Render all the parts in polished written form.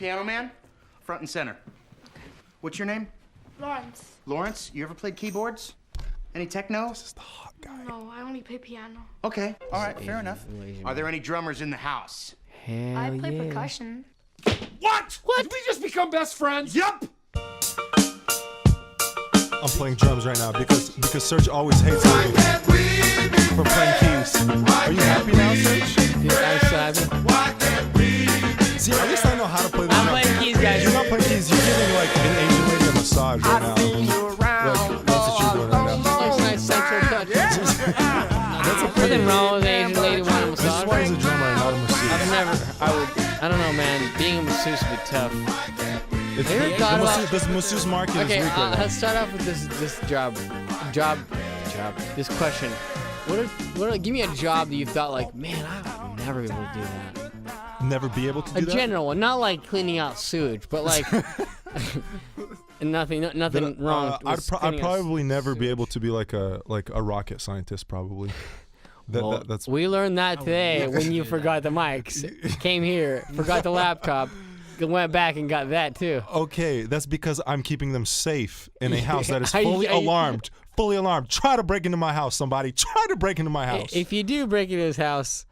Piano man, front and center. What's your name? Lawrence. Lawrence, you ever played keyboards? Any techno? This is the hot guy. No, I only play piano. Okay, all right, fair enough. Are there any drummers in the house? Hell I play yeah. percussion. What? Did we just become best friends? Yup! I'm playing drums right now because Serge always hates me for playing keys. Are you happy now, Serge? Yeah, I'm so happy. See, at least I know how to play the I'm drums. playing keys, guys. You're not playing keys. You're giving like an Asian lady a massage right now. Like, that's what you're doing right now. Nice sexual touch. That's a pretty. Nothing wrong with an Asian lady wanting a This is massage. why he's a drummer and not a masseuse. I don't know, man. Being a masseuse would be tough. It's Have you ever thought about- this masseuse market Okay, is weak right now. let's start off with this job. This question. Give me a job that you thought like, man, I would never be able to do that. Never be able to do A that? general one, not like cleaning out sewage, but like nothing wrong. I'd with cleaning out probably never be sewage. able to be like a rocket scientist, probably. Well, That's we learned that today when you forgot the mics. Came here, forgot the laptop, went back and got that too. okay. That's because I'm keeping them safe in a house that is Are you- fully are you- alarmed. Fully alarmed. Try to break into my house, somebody. Try to break into my house. If you do break into his house,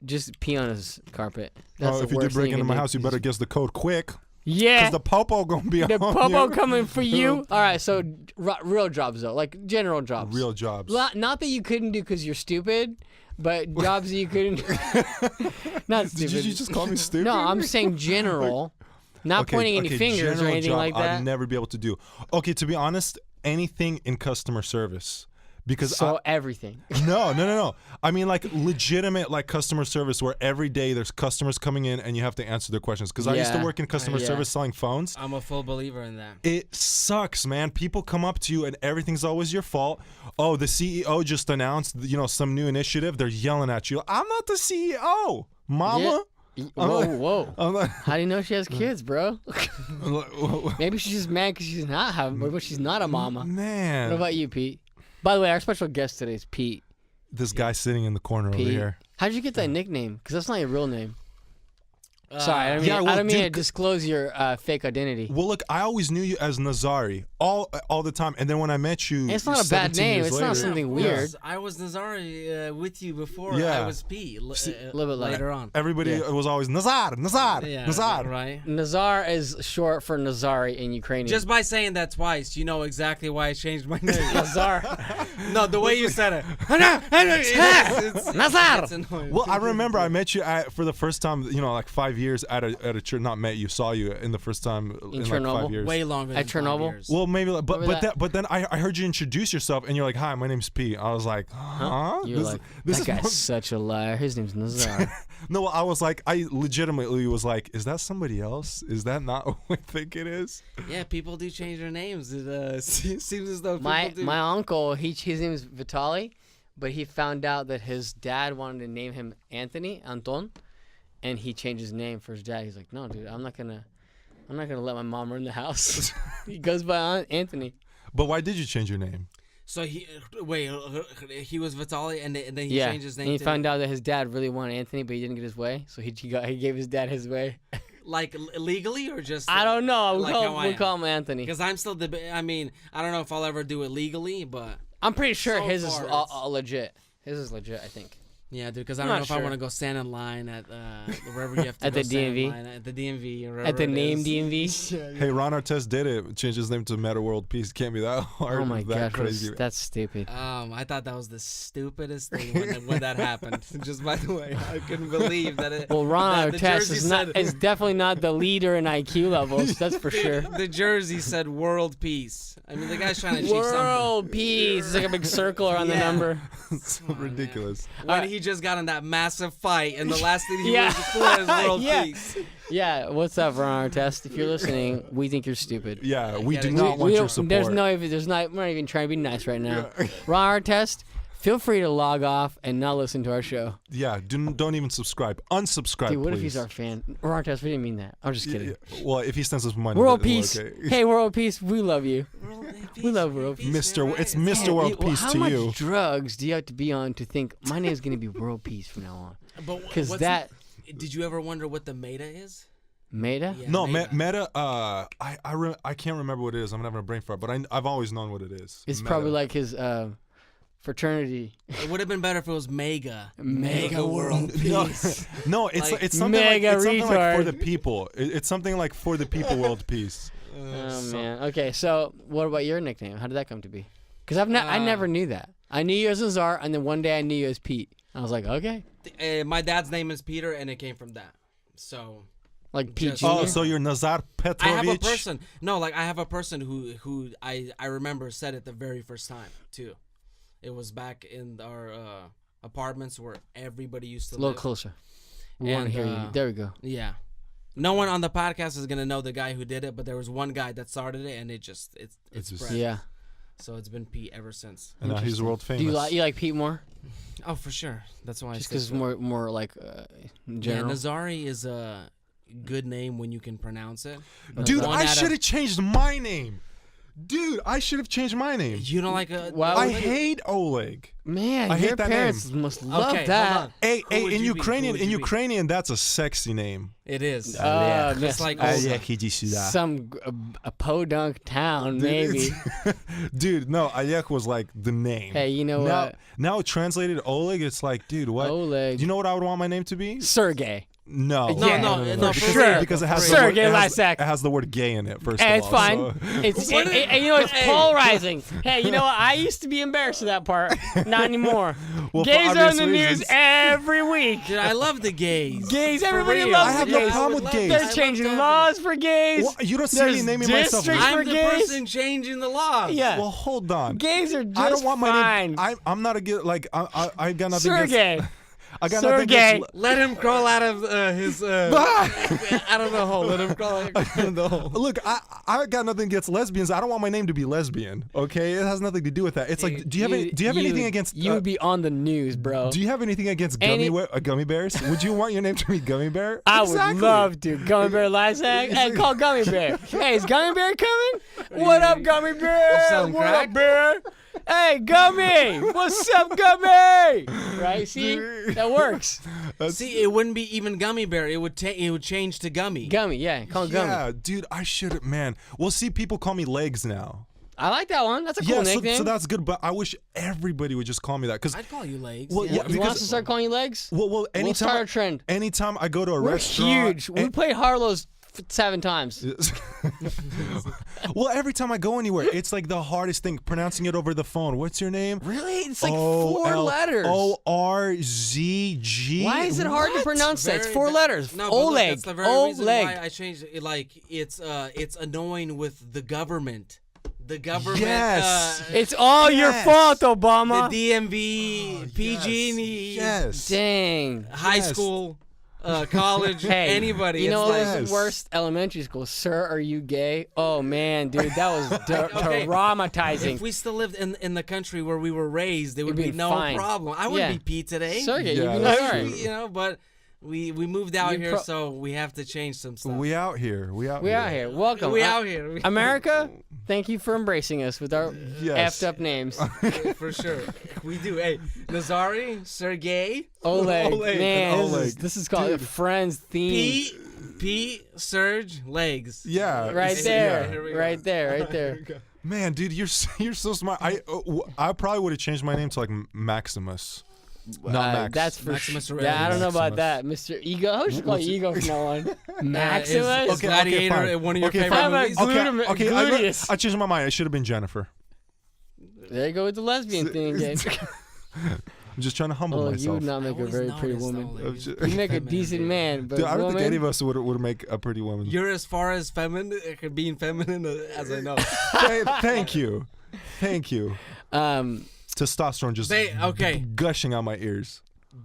just pee on his carpet. That's the if you do worst break thing into can my do. house, you better guess the code quick. Yeah. Because the popo gonna be The on popo you. coming for you. All right, so real jobs though, like general jobs. Real jobs. Not that you couldn't do because you're stupid, but jobs that you couldn't. Not stupid. Did you just call me stupid? No, I'm saying general. Not pointing any fingers or general anything job like that. I'd never be able to do. Okay, to be honest, anything in customer service. Because So everything. No. I mean, like legitimate, like customer service, where every day there's customers coming in and you have to answer their questions. Because I used to Yeah. work in customer Yeah. service selling phones. I'm a full believer in that. It sucks, man. People come up to you and everything's always your fault. Oh, the CEO just announced, some new initiative. They're yelling at you. I'm not the CEO, mama. Whoa. I'm like, How do you know she has kids, bro? Maybe she's just mad because she's not having, but she's not a mama. man. What about you, Pete? By the way, our special guest today is Pete. This guy sitting in the corner over Pete. here. How'd you get that nickname? Because that's not your real name. Sorry, I yeah, don't well, mean to dude, disclose your fake identity. Well, look, I always knew you as Nazari all the time, and then when I met you, It's not a bad 17 name. years It's not later- something Of weird. course, I was Nazari with you before. Yeah. I was Pete. a little bit later on. Everybody Yeah. was always Nazar. Yeah, Nazar. right. Nazar is short for Nazari in Ukrainian. Just by saying that twice, you know exactly why I changed my name. Nazar. No, the way you said it. Nazar. It's annoying. Well, I remember I met you for the first time, like 5 years at a church. Not met you, saw you in the first time in like Chernobyl? 5 years. Way longer At than 5 Chernobyl? years. Well, maybe, Remember that? but then I heard you introduce yourself, and you're like, "Hi, my name's Pete." I was like, "Huh?" You're like, that guy's such a liar. His name's Nazar. No, I was like, I legitimately was like, "Is that somebody else? Is that not who I think it is?" Yeah, people do change their names. It seems as though people do. My uncle, his name is Vitaly, but he found out that his dad wanted to name him Anton, and he changed his name for his dad. He's like, no, dude, I'm not gonna let my mom run the house. He goes by Anthony. But why did you change your name? So he was Vitaly, and then he Yeah, changed his and name. he to, found out that his dad really wanted Anthony, but he didn't get his way, so he gave his dad his way. like legally or just. I don't know. Like We'll call him Anthony. Because I'm still I don't know if I'll ever do it legally, but I'm pretty sure so his is far, it's- legit. His is legit, I think. yeah, dude. Because I I'm don't not know if I sure. want to go stand in line at wherever you have to At go the stand in DMV? line, at the DMV or wherever At the it name is. DMV. Hey, Ron Artest did it. Changed his name to Meta World Peace. Can't be that hard. Oh my that gosh, crazy. that's stupid. I thought that was the stupidest thing when that happened. Just by the way, I couldn't believe that it. Well, Ron that the Artest jersey is definitely not the leader in IQ levels. That's for sure. The jersey said "World Peace." I mean, the guy's trying to achieve World peace. It's like a big circle around the Yeah. number. It's so ridiculous. something. When he just got in that massive fight, and the last thing he Yeah. was for is "World Yeah. Peace." Yeah, what's up, Ron Artest? If you're listening, we think you're stupid. Yeah, we do We- not want We your don't- support. we're not even trying to be nice right now. Ron Artest, feel free to log off and not listen to our show. Yeah, don't even subscribe. Unsubscribe, Dude, what please. if he's our fan? Ron Artest, we didn't mean that. I'm just kidding. Yeah, well, if he sends us money, World then we're peace. okay. Hey, world peace, we love you. We love world peace. It's Mr. World Peace How to much you. drugs do you have to be on to think my name's gonna be world peace from now on? Because that Did you ever wonder what the meta is? Meta? Yeah, No, meta. meta. I can't remember what it is. I'm having a brain fart, but I've always known what it is. It's Meta. probably like his fraternity. It would have been better if it was mega. Mega world peace. No, it's Like, it's something like mega it's something like for retard. the people. It's something like for the people world peace. Oh man. Okay, so what about your nickname? How did that come to be? Because I never knew that. I knew you as Nazar, and then one day I knew you as Pete. I was like, okay, My dad's name is Peter, and it came from that. So like Pete Just- Jr. Oh, so you're Nazar Petrovich? I have a person. No, like I have a person who I remember said it the very first time too. It was back in our apartments where everybody used to A little live. closer. We want to hear you. There we go. Yeah. No one on the podcast is gonna know the guy who did it, but there was one guy that started it, and it's just- spread. Yeah. So it's been Pete ever since. And now he's world famous. Do you like Pete more? Oh, for sure. That's why Just I because said it's more like Yeah, general. Nazari is a good name when you can pronounce it. But Dude, one I out of- should have changed my name. Dude, I should have changed my name. You don't like a? Why I would you- hate Oleg. Man, I hate your that parents name. must love Okay, that. hold on. Hey, Who hey, would in you be? Who Ukrainian, would in you be? Ukrainian, that's a sexy name. It is. Just like some a podunk town, maybe. Dude, no, Ayek was like the name. Hey, you know now, what? now translated Oleg, it's like, dude, what? Oleg. Do you know what I would want my name to be? Sergey. No. Yeah. No, for because, real. because it has Sergey the word, Lysak. it has the word gay in it, first Hey, of it's all. fine. So. It's What you know it's Hey. polarizing. Hey, you know what? I used to be embarrassed of that part. Not anymore. Well, for Gays are in obvious the news reasons. every week. Dude, I love the gays. Gays, For everybody real. loves I have the no gays. problem with gays. They're changing laws for gays. Well, you don't see me There's naming myself. districts I'm for the gays. person changing the laws. Yeah. Well, hold on. Gays are just I don't want my fine. name. I'm not a gay. Like I got nothing. Sergey. I got Sergey. nothing against. Let him crawl out of his. Out of the hole. Let him crawl out of the hole. Look, I got nothing against lesbians. I don't want my name to be lesbian. Okay, it has nothing to do with that. It's like, do you have anything against? You would be on the news, bro. Do you have anything against Any- gummy bears? Would you want your name to be Gummy Bear? I Exactly. would love to. Gummy Bear Lysak. Hey, call Gummy Bear. Hey, is Gummy Bear coming? What up, Gummy Bear? selling What crack? up, Bear? Hey, Gummy. What's up, Gummy? Right? See, that works. See, it wouldn't be even Gummy Bear. It would change to Gummy. Gummy, yeah. Call him Gummy. Yeah, dude, I should. Man, well, see, people call me Legs now. I like that one. That's a cool Yeah, nickname. so that's good. But I wish everybody would just call me that. Cause I'd call you Legs. Well, yeah, you want us because- to start calling you Legs? well, We'll anytime start a trend. anytime I go to a We're restaurant, huge. We played Harlow's 7 times. well, every time I go anywhere, it's like the hardest thing pronouncing it over the phone. What's your name? Really? It's like 4 letters. ORZG. Why is it hard to pronounce that? It's 4 letters. No, but look, Oleg. that's the very reason why Oleg. I changed it. Like it's annoying with the government. The government. Yes. It's all your Yes. fault, The Obama. DMV, PG&E, Yes. Dang. high Yes. school, college, Hey, anybody. You know it's what like, was Yes. the worst? Elementary school. Sir, are you gay? Oh man, dude, that was Okay, traumatizing. if we still lived in the country where we were raised, there would You'd be be no fine. problem. I wouldn't Yeah. be Pete today. Sergey, Yeah, you'd be that's sorry. true. You know, but we moved out You here, pro- so we have to change some stuff. We out here. We out We here. out here. Welcome. We out here. America, thank you for embracing us with our Yes. effed up names. For sure. We do. Hey, Nazari, Sergey, Oleg. Oleg. Man, Oleg. this is called a Friendz theme. Pete, Serge, Legs. Yeah. Right Yeah, there. here we go. Right there. Right there. Man, dude, you're so smart. I probably would have changed my name to like Maximus. Not Max. That's for Maximus sure. Aurelius. Yeah, I don't know about Maximus. that, Mr. Ego. I should call you Ego from now on. Is Maximus. Gladiator fine. one of your Okay, favorite fine. movies? How about Okay, Gluteus. I changed my mind. It should have been Jennifer. There you go with the lesbian thing again. I'm just trying to humble Oh, you myself. would not make a always very pretty noticed, woman. Oleg, You You make a feminine, decent dude. man, but Dude, I don't woman, think any of us would make a pretty woman. You're as far as feminine, being feminine as I know. Thank you. Thank you. Testosterone just Okay. gushing out my ears.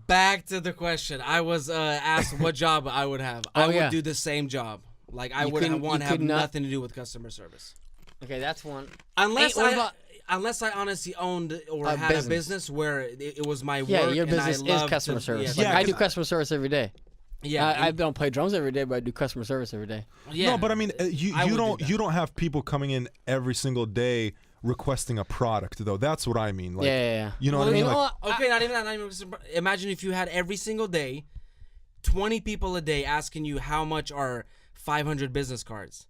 Back to the question. I was asked what job I would have. I Oh, would yeah. do the same job. Like I You wouldn't couldn't- want you to have could not- nothing to do with customer service. Okay, that's one. Unless Hey, what I about- unless I honestly owned or A had business. a business where it was my Yeah, work your and I business is loved customer to- service. Yeah, Like, Yeah, I do 'cause customer service every day. yeah, I don't play drums every day, but I do customer service every day. yeah. No, but I mean, I you would do don't that. you don't have people coming in every single day requesting a product though. That's what I mean. Like, Yeah. You know Well, what I mean? you know Like, what? Okay, not even that. Imagine if you had every single day 20 people a day asking you how much are 500 business cards.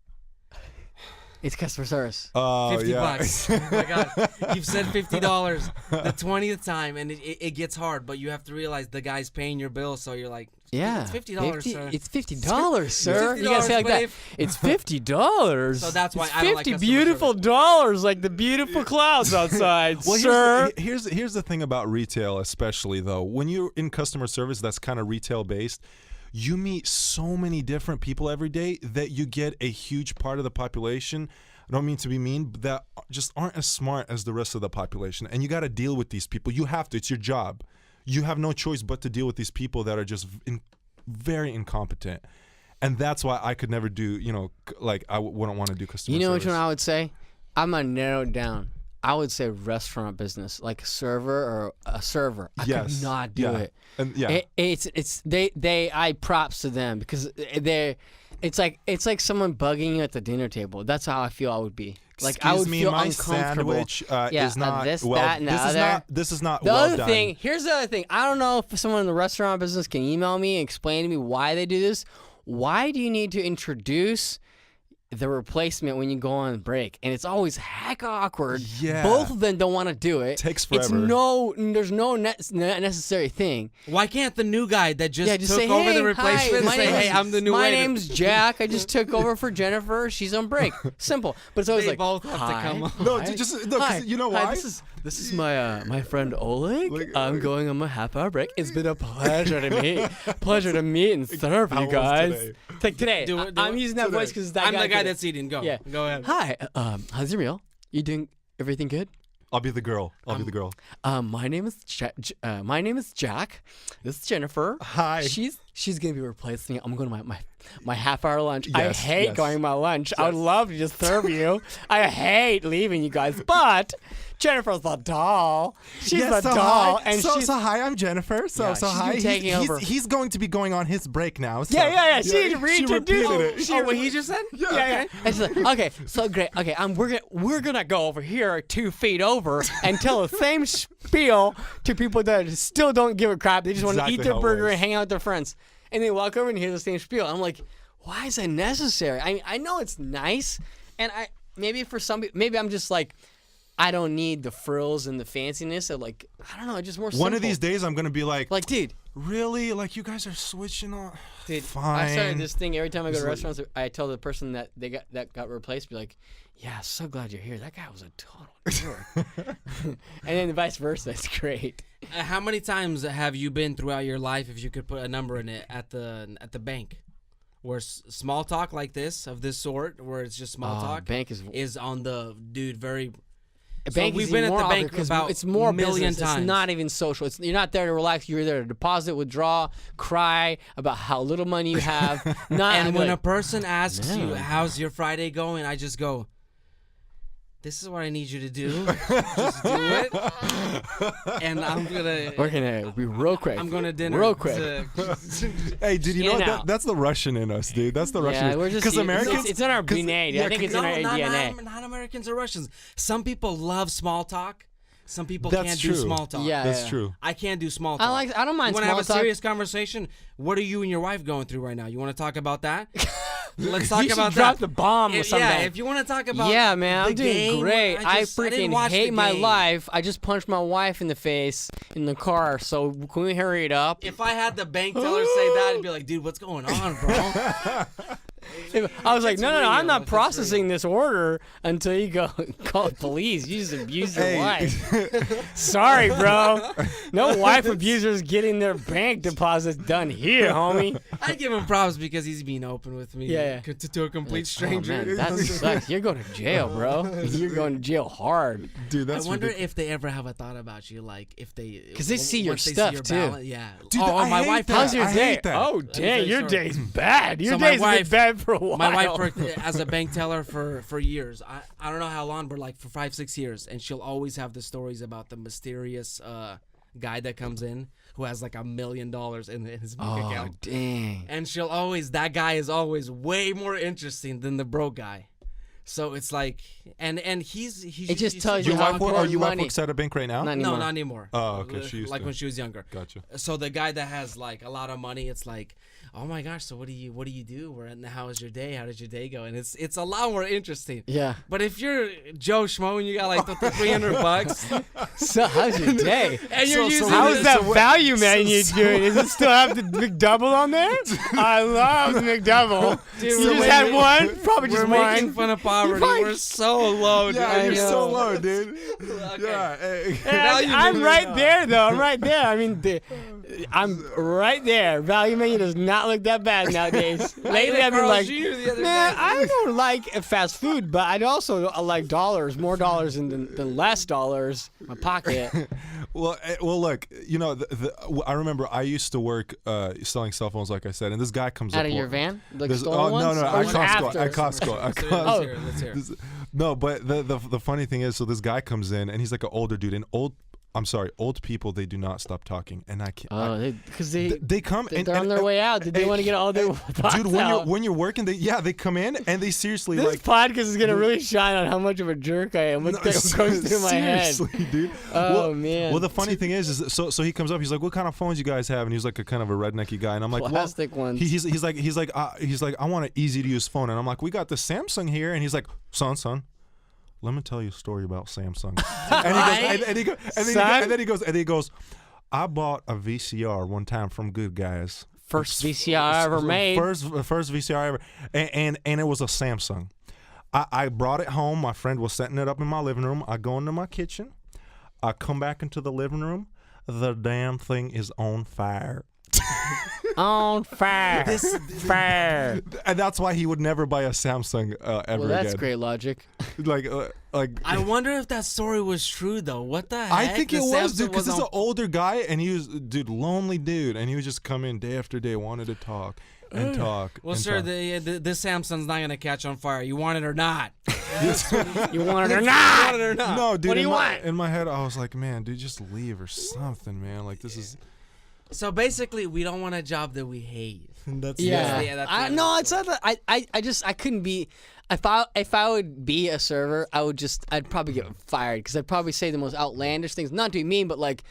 It's customer service. Oh, 50 yeah. bucks. Oh my God. You've said $50 the 20th time, and it gets hard, but you have to realize the guy's paying your bill, so you're like, Yeah, it's $50, sir. It's $50, sir. You gotta say it like but that. if- It's $50. So that's why it's I don't like 50 customer beautiful service. dollars, like the beautiful clouds outside, Well, sir. here's the thing about retail, especially though. When you're in customer service, that's kind of retail based. You meet so many different people every day that you get a huge part of the population. I don't mean to be mean, but that just aren't as smart as the rest of the population. And you got to deal with these people. You have to. It's your job. You have no choice but to deal with these people that are just very incompetent. And that's why I could never do, like I wouldn't want to do customer service. You know which one I would say? I'm gonna narrow it down. I would say restaurant business, like a server or a server. I could not do it. And yeah. I props to them because it's like someone bugging you at the dinner table. That's how I feel I would be. Like I would feel my uncomfortable. sandwich is not this, well. that, and the this other. is not. This is not The well other done. thing, here's the other thing. I don't know if someone in the restaurant business can email me and explain to me why they do this. Why do you need to introduce the replacement when you go on break? And it's always heck awkward. Yeah. Both of them don't want to do it. Takes There's forever. no necessary thing. Why can't the new guy that just Just took say, over hey, the replacement hi, say, hey, I'm the new My waiter? name's Jack. I just took over for Jennifer. She's on break. Simple. But it's always They like, both have to hi, come on. No, hi, just no, 'cause hi, you know hi, why? this is my friend Oleg. Like, I'm going on my half-hour break. It's been a pleasure to meet and serve How you was guys. today? It's like today. Do it, I'm using that today. voice because that I'm guy the guy did it. that's eating. Go. Yeah. Go ahead. Hi. How's your meal? You doing everything good? I'll be the girl. I'll be the girl. My name is Jack. This is Jennifer. Hi. She's gonna be replacing me. I'm going to my half-hour lunch. I Yes, hate yes. going to my lunch. I would love to just serve you. I hate leaving you guys, but Jennifer's the doll. She's the doll, and she's hi, I'm Jennifer. Yeah, she's gonna be taking over. He's going to be going on his break now. So, yeah. She reintroduced repeated it. She, what he just said? Yeah. And she's like, okay, so great. Okay, we're gonna go over here 2 feet over and tell the same spiel to people that still don't give a crap. They just want to Exactly eat their how it burger works. and hang out with their friends. And they walk over and hear the same spiel. I'm like, why is that necessary? I mean, I know it's nice, and maybe for some people, maybe I'm just like, I don't need the frills and the fanciness of like, I don't know, just more simple. One of these days, I'm gonna be like, dude, really? Like you guys are switching on? Dude, Fine. I started this thing every time I go It's to like- restaurants. I tell the person that got replaced, be like, "Yeah, so glad you're here. That guy was a total jerk." And then vice versa. It's great. How many times have you been throughout your life, if you could put a number in it, at the bank, where small talk like this of this sort, where it's just small talk, bank is on the dude very. a So bank we've is been even at more the awkward bank 'cause about it's more million business. times. It's not even social. You're not there to relax. You're there to deposit, withdraw, cry about how little money you have. And when a like, person asks you, Yeah. "How's your Friday going?" I just go, "This is what I need you to do. Just do it." And I'm gonna. we're gonna be real quick. I'm gonna dinner. real quick. Hey, did you know In what? out. That's the Russian in us, dude. That's the Russian. Yeah, we're just because Americans. It's in our DNA. Dude. I think it's in our DNA. Not Americans or Russians. Some people love small talk. Some people That's can't true. do small talk. Yeah, That's true. I can't do small talk. I don't mind You want to small have a talk. serious conversation? What are you and your wife going through right now? You want to talk about that? Let's talk You should about drop that. the bomb or something. Yeah, if you want to talk about Yeah, man, I'm the doing game, great. I didn't freaking watch hate the my game. life. I just punched my wife in the face in the car. So can we hurry it up? If I had the bank teller say that, I'd be like, dude, what's going on, bro? I was like, It's no, real. I'm not It's processing this order until you go call the police. You just abuse your Hey. wife. Sorry, bro. No wife abusers getting their bank deposits done here, homie. I give him props because he's being open with me. Yeah. To a complete stranger. Oh, man, that sucks. You're going to jail, bro. You're going to jail hard. Dude, I that's wonder ridiculous. if they ever have a thought about you, like if they, 'Cause they see your once they stuff, your too. balance- Yeah. Dude, oh, I my hate wife. that. How's your I day? hate that. Oh, me dang, tell you your a story. day's bad. Your So my day's been wife- bad for a while. My wife worked as a bank teller for years. I don't know how long, but like for 5-6 years, and she'll always have the stories about the mysterious guy that comes in who has like $1 million in his bank Oh, account. dang. And that guy is always way more interesting than the broke guy. So it's like, and he's It just tells you Your how wife, or important your wife money. works at a bank right now? Not no, anymore. not anymore. Oh, okay. She used like to. when she was younger. Gotcha. So the guy that has like a lot of money, it's like, oh my gosh, so what do you do? How was your day? How did your day go? And it's a lot more interesting. Yeah. But if you're Joe Schmo and you got like $300, So how's your day? and you're using How is this- that value menu doing? Does it still have the McDouble on there? I love the McDouble. Dude, You we're just had making- one? Probably We're just making one. fun of poverty. fine. We're so low, dude. Yeah, I you're so know. low, dude. Okay. Yeah. Hey. Value I'm menu. right there, though. I'm right there. I mean, I'm right there. Value menu does not look that bad nowadays. Lately, I've been Carl's like, Jr. the other man, day. I don't like fast food, but I also like dollars, more dollars than less dollars in my pocket. Well, look, you know, I remember I used to work selling cell phones, like I said, and this guy comes up. Out of your van? Like This- stolen ones? no, Or at was it Costco. after? At Costco. At So Costco. let's hear it. No, but the funny thing is, so this guy comes in and he's like an older dude, and old people, they do not stop talking, and I can't. Oh, because they come and they're on their way out. Did they want to get all their thoughts dude, out? when you're working, they come in and they seriously This like. podcast is gonna really shine on how much of a jerk I am. What No, goes through my head? seriously, dude. Oh, man. Well, the funny thing is so he comes up. He's like, "What kind of phones you guys have?" And he's like a kind of a rednecky guy. And I'm like, Plastic well, ones. He's like, I want an easy to use phone. And I'm like, we got the Samsung here. And he's like, son. Let me tell you a story about Samsung. And he goes, I bought a VCR one time from Good Guys. First VCR I ever made. First VCR ever, and it was a Samsung. I brought it home. My friend was setting it up in my living room. I go into my kitchen. I come back into the living room. The damn thing is on fire. On fire. Fire. And that's why he would never buy a Samsung ever Well, that's again. great logic. Like I wonder if that story was true though. What the heck? I think The it was, Samsung dude, because was this is on- an older guy, and he was, lonely dude, and he would just come in day after day, wanted to talk and talk. Well, and sir, talk. this Samsung's not gonna catch on fire. You want it or not? You want it or You not? want it or not? No, dude. What do you in my, want? In my head, I was like, man, dude, just leave or something, man. Like this is. So basically, we don't want a job that we hate. That's Yeah. that's I, the- no, it's not that. I couldn't be. If I would be a server, I'd probably get fired because I'd probably say the most outlandish things. Not to be mean, but like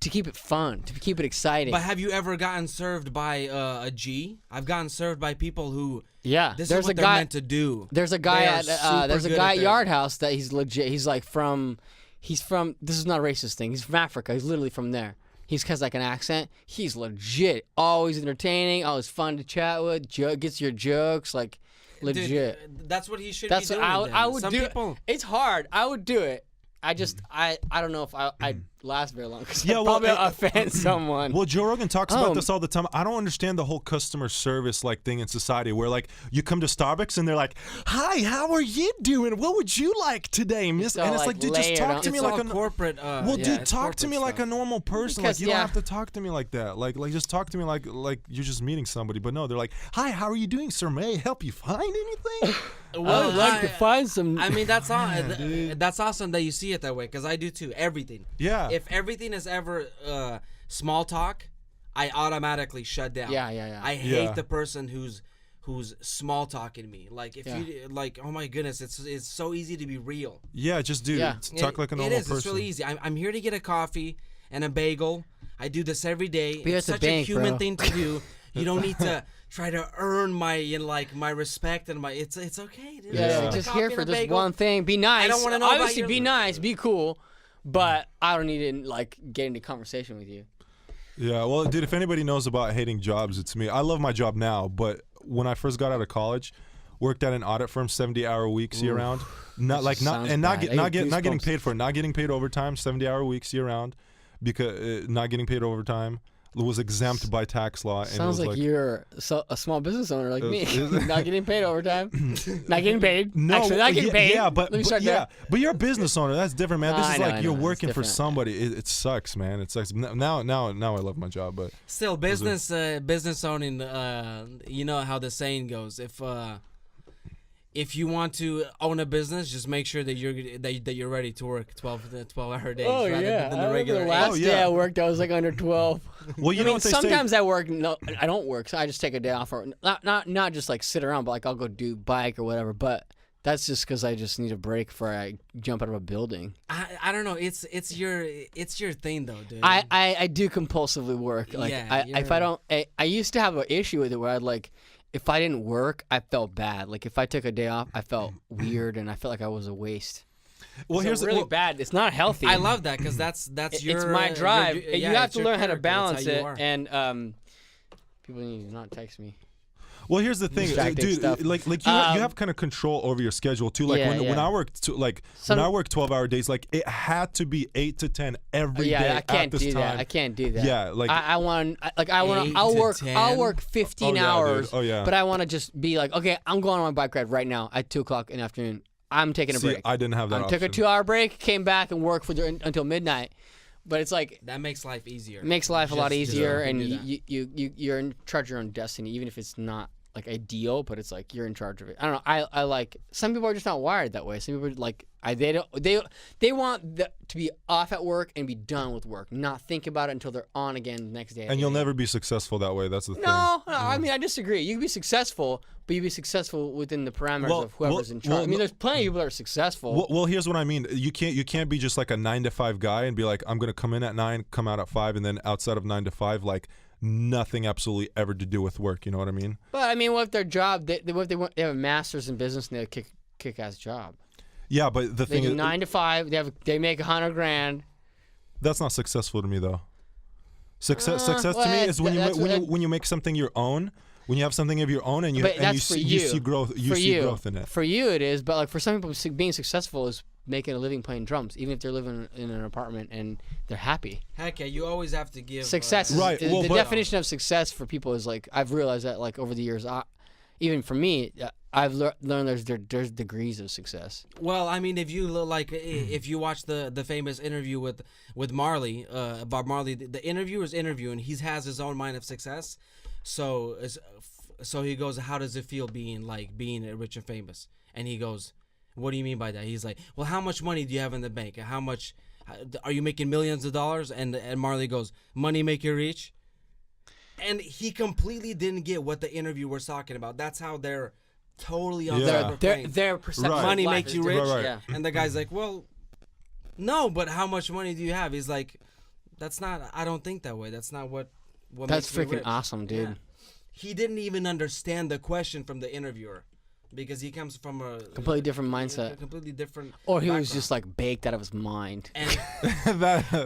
to keep it fun, to keep it exciting. But have you ever gotten served by a G? I've gotten served by people who. Yeah, This there's is what a they're guy. meant to do. There's a guy They are at super there's a good guy at at their- Yard House that he's legit. He's like from. He's from. This is not a racist thing. He's from Africa. He's literally from there. He's has like an accent. He's legit. Always entertaining. Always fun to chat with. Gets your jokes like legit. Dude, that's what he should That's be what doing. I then. would Some do. people. It's hard. I would do it. I just I don't know if I'd last very long because Yeah, I'd well, probably offend someone. Well, Joe Rogan talks about Oh. this all the time. I don't understand the whole customer service like thing in society where like you come to Starbucks and they're like, "Hi, how are you doing? What would you like today, Miss?" all, And it's like, like, dude, just layered talk on- to me It's like all a corporate. well, yeah, dude, it's talk to me corporate like a stuff. normal person. Because, like you don't yeah. have to talk to me like that. Like just talk to me like you're just meeting somebody. But no, they're like, "Hi, how are you doing, sir? May I help you find anything?" I would like to find some. I mean, that's that's awesome that you see it that way because I do too. Everything. Yeah. If everything is ever small talk, I automatically shut down. Yeah. I hate Yeah. the person who's small talking me. Like if Yeah. you like, oh my goodness, it's so easy to be real. Yeah, just dude, Yeah. talk like a normal It is. person. It's really easy. I'm here to get a coffee and a bagel. I do this every day. But you're It's at the such bank, a human bro. thing to do. You don't need to try to earn my my respect and my. It's okay. Dude. yeah, Yeah. just Coffee here and for a this bagel. one thing. Be nice. don't wanna know about Obviously, your- be nice. Be cool. But I don't need to like get into conversation with you. Yeah, well, dude, if anybody knows about hating jobs, it's me. I love my job now, but when I first got out of college, worked at an audit firm, 70-hour weeks year round. Not like not sounds and not bad. get I not get get not getting goosebumps. paid for it, not getting paid overtime, 70-hour weeks year round, because not getting paid overtime was exempt by tax law. And it Sounds was like you're a small business owner like me. is- Not getting paid overtime. Not getting paid. No, Actually, not getting yeah, paid. yeah, but Let me start yeah, there. but you're a business owner. That's different, man. This I is know, like I you're know. It's working for different. somebody. It sucks, man. It sucks. Now I love my job, but Still, business owning. You know how the saying goes. If you want to own a business, just make sure that you're ready to work 12-hour days. Oh rather yeah, than I the remember regular. the last Oh, yeah. day I worked, I was like under 12. well, you I know mean, what they sometimes say. I work. No, I don't work. So I just take a day off, or not just like sit around, but like I'll go do bike or whatever. But That's just because I just need a break before I jump out of a building. I don't know. It's your thing though, dude. I do compulsively work. Like if I don't, I used to have an issue with it where I'd like, if I didn't work, I felt bad. Like if I took a day off, I felt weird and I felt like I was a waste. Well, here's really bad. It's not healthy. I love that because that's your. It's my drive. You have to learn how to balance it, are. and people need to not text me. Well, here's the thing, Distracting dude. stuff. Like you have kind of control over your schedule too. Like when I work, when I work 12-hour days, like it had to be 8 to 10 every day. I can't at this do time. that. I can't do that. Yeah, like I'll work 15 hours. Dude. Oh yeah. But I want to just be like, okay, I'm going on my bike ride right now at 2:00 in the afternoon. I'm taking a break. I didn't have that. I took a 2-hour break, came back and worked until midnight. But it's like that makes life easier. Makes life a lot easier, and you're in charge of your own destiny, even if it's not like ideal, but it's like you're in charge of it. I don't know. I like some people are just not wired that way. Some people are like they want to be off at work and be done with work, not think about it until they're on again the next day. And you'll never be successful that way. That's the thing. No, I mean I disagree. You can be successful, but you be successful within the parameters of whoever's in charge. I mean, there's plenty of people that are successful. Well, here's what I mean. You can't be just like a 9-to-5 guy and be like, I'm gonna come in at 9, come out at 5, and then outside of 9 to 5, like nothing absolutely ever to do with work. You know what I mean? But I mean, what if their job? They have a master's in business and they have a kick-ass job. Yeah, but the thing is, is, 9 to 5. They make $100,000. That's not successful to me, though. Success to me is when you make something your own. When you have something of your own and you see growth. You see growth in it. For you, it is. But like for some people, being successful is making a living playing drums, even if they're living in an apartment and they're happy. Heck yeah, you always have to give success. Right. The definition of success for people is like I've realized that like over the years, even for me, I've learned there's degrees of success. Well, I mean, if you if you watch the famous interview with Marley, Bob Marley, the interviewer's interview, and he has his own mind of success. So he goes, how does it feel being rich and famous? And he goes, what do you mean by that? He's like, well, how much money do you have in the bank? How much are you making? Millions of dollars? And Marley goes, money make you rich. And he completely didn't get what the interviewer was talking about. That's how they're totally on their perception. Right. Money makes you rich. Right. Yeah. And the guy's like, well, no, but how much money do you have? He's like, that's not. I don't think that way. That's not what. That's makes me freaking rich. awesome, dude. Yeah. He didn't even understand the question from the interviewer. Because he comes from a completely different mindset. Completely different. Or he was just like baked out of his mind. And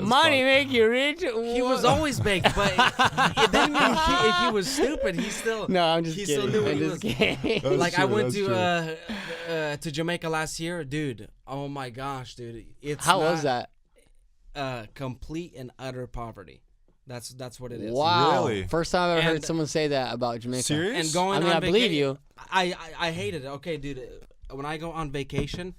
money make you rich. He was always baked, but it didn't mean if he was stupid, he still. No, I'm just kidding. Still knew I'm just kidding. Like I went to Jamaica last year, dude. Oh my gosh, dude! How was that? Complete and utter poverty. That's what it is. Wow! Really? First time I've ever heard someone say that about Jamaica. Serious? And going I mean, on I believe you. I hated it. Okay, dude. When I go on vacation,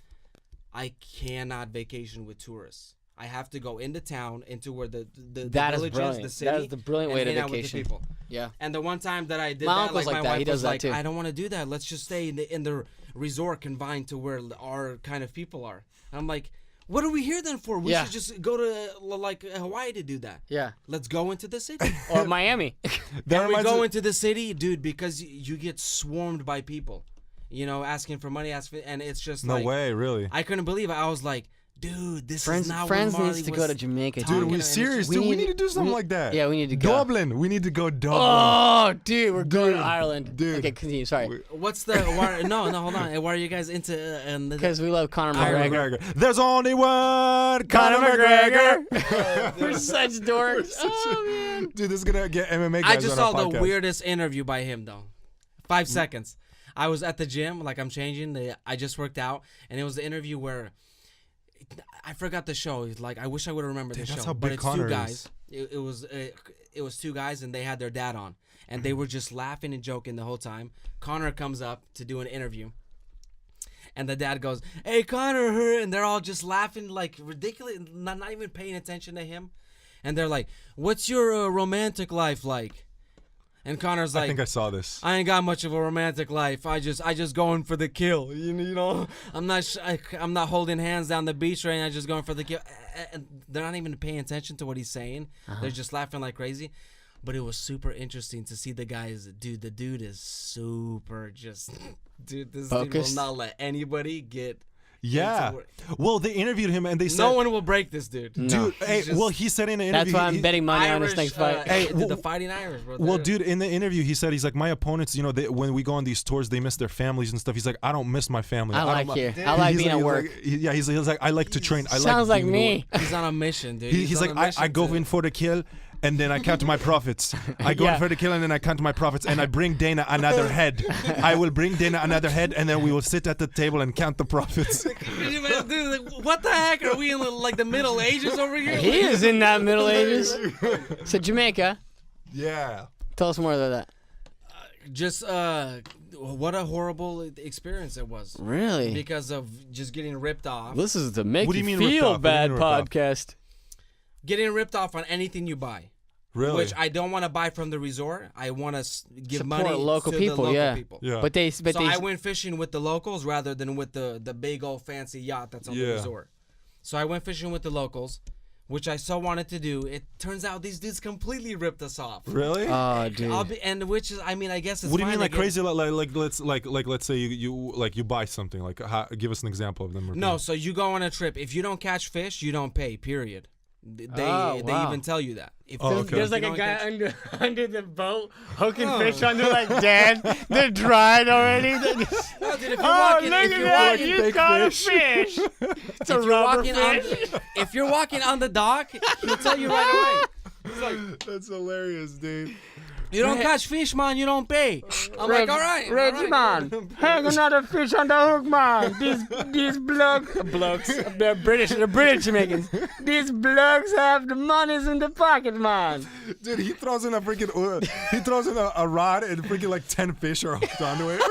I cannot vacation with tourists. I have to go into town, into where the village is, the city. That is the brilliant way to hang out with the vacation. people. Yeah. And the one time that I did My that, uncle's like my that. wife He does was that like, too. I don't want to do that. Let's just stay in the resort confined to where our kind of people are. And I'm like, what are we here then for? We should just go to like Hawaii to do that. Yeah. Let's go into the city. Or Miami. Then we go into the city, dude, because you get swarmed by people, asking for money, and it's just no way, really. I couldn't believe it. I was like, dude, this is not Frendz what Marley needs to was go to Jamaica. Dude, Dude, we serious, dude. We need to do something like that. Yeah, we need to go. Dublin. We need to go Dublin. Oh, dude, we're going to Ireland. Dude. Okay, continue. Sorry. What's the no, hold on. Why are you guys into Because we love Conor McGregor. There's only one Conor McGregor. We're such dorks. Oh, man. Dude, this is going to get MMA guys I just on saw our the podcast. weirdest interview by him, though. 5 seconds. I was at the gym, like I'm changing. I just worked out, and it was the interview where I forgot the show. Like I wish I would have remembered the show. That's how but big it's Conor two guys. is. It was two guys, and they had their dad on, and they were just laughing and joking the whole time. Conor comes up to do an interview, and the dad goes, "Hey, Conor," and they're all just laughing like ridiculous, not even paying attention to him, and they're like, "What's your romantic life like?" And Connor's like, I think I saw this. I ain't got much of a romantic life. I just going for the kill. You know, I'm not holding hands down the beach right now. Just going for the kill. And they're not even paying attention to what he's saying. They're just laughing like crazy. But it was super interesting to see the guys. Dude, the dude is super just. Dude, this dude will Focused? not let anybody get. Yeah. Well, they interviewed him and they said, No one will break this dude. dude, hey, well, he said in an interview. That's why I'm betting money on this Irish, next fight. hey, well- the Fighting Irish, bro. Well, They're- dude, in the interview, he said, he's like, my opponents, you know, when we go on these tours, they miss their families and stuff. He's like, I don't miss my family. I like don't, here. I like he's being at he's work. Like, yeah, he's like, I like to train. I Sounds like being me. He's on a mission, dude. He's on like, a mission I go to- in for the kill, and then I count my profits. I go in for the kill, and then I count my profits, and I bring Dana another head. I will bring Dana another head, and then we will sit at the table and count the profits. Dude, like, what the heck? Are we in like the Middle Ages over here? He is in that Middle Ages. So Jamaica, Yeah. tell us more about that. Just what a horrible experience it was. Really? Because of just getting ripped off. This is the make What do you you mean ripped feel off? What do you bad mean ripped off? podcast. Getting ripped off on anything you buy. Really? Which I don't want to buy from the resort. I want to give Support money local to people, the local yeah. people. Yeah. But they, So I went fishing with the locals rather than with the big old fancy yacht that's on the Yeah. resort. So I went fishing with the locals, which I so wanted to do. It turns out these dudes completely ripped us off. Really? Oh, dude. Which is, I mean, I guess it's What do you mean, fine, like I guess- crazy? Let's say you buy something. Like, give us an example of them. No, so you go on a trip. If you don't catch fish, you don't pay. Period. They Oh, they wow. even tell you that. If Oh, okay. There's if like you a don't guy catch- under the boat hooking fish on. They're like, Dad, they're dried already. No, dude, if you're Oh, walking, look if at you're that! walking, You caught a fish. It's a if you're rubber walking on, fish. if you're walking on the dock, he'll tell you right That's hilarious, dude. away. You don't catch fish, man. You don't pay. I'm like, all right, Reggie, man, hang another fish on the hook, man. These blokes, they're British Jamaicans. These blokes have the monies in the pocket, man. Dude, he throws in a freaking a rod and freaking like 10 fish are hooked onto it.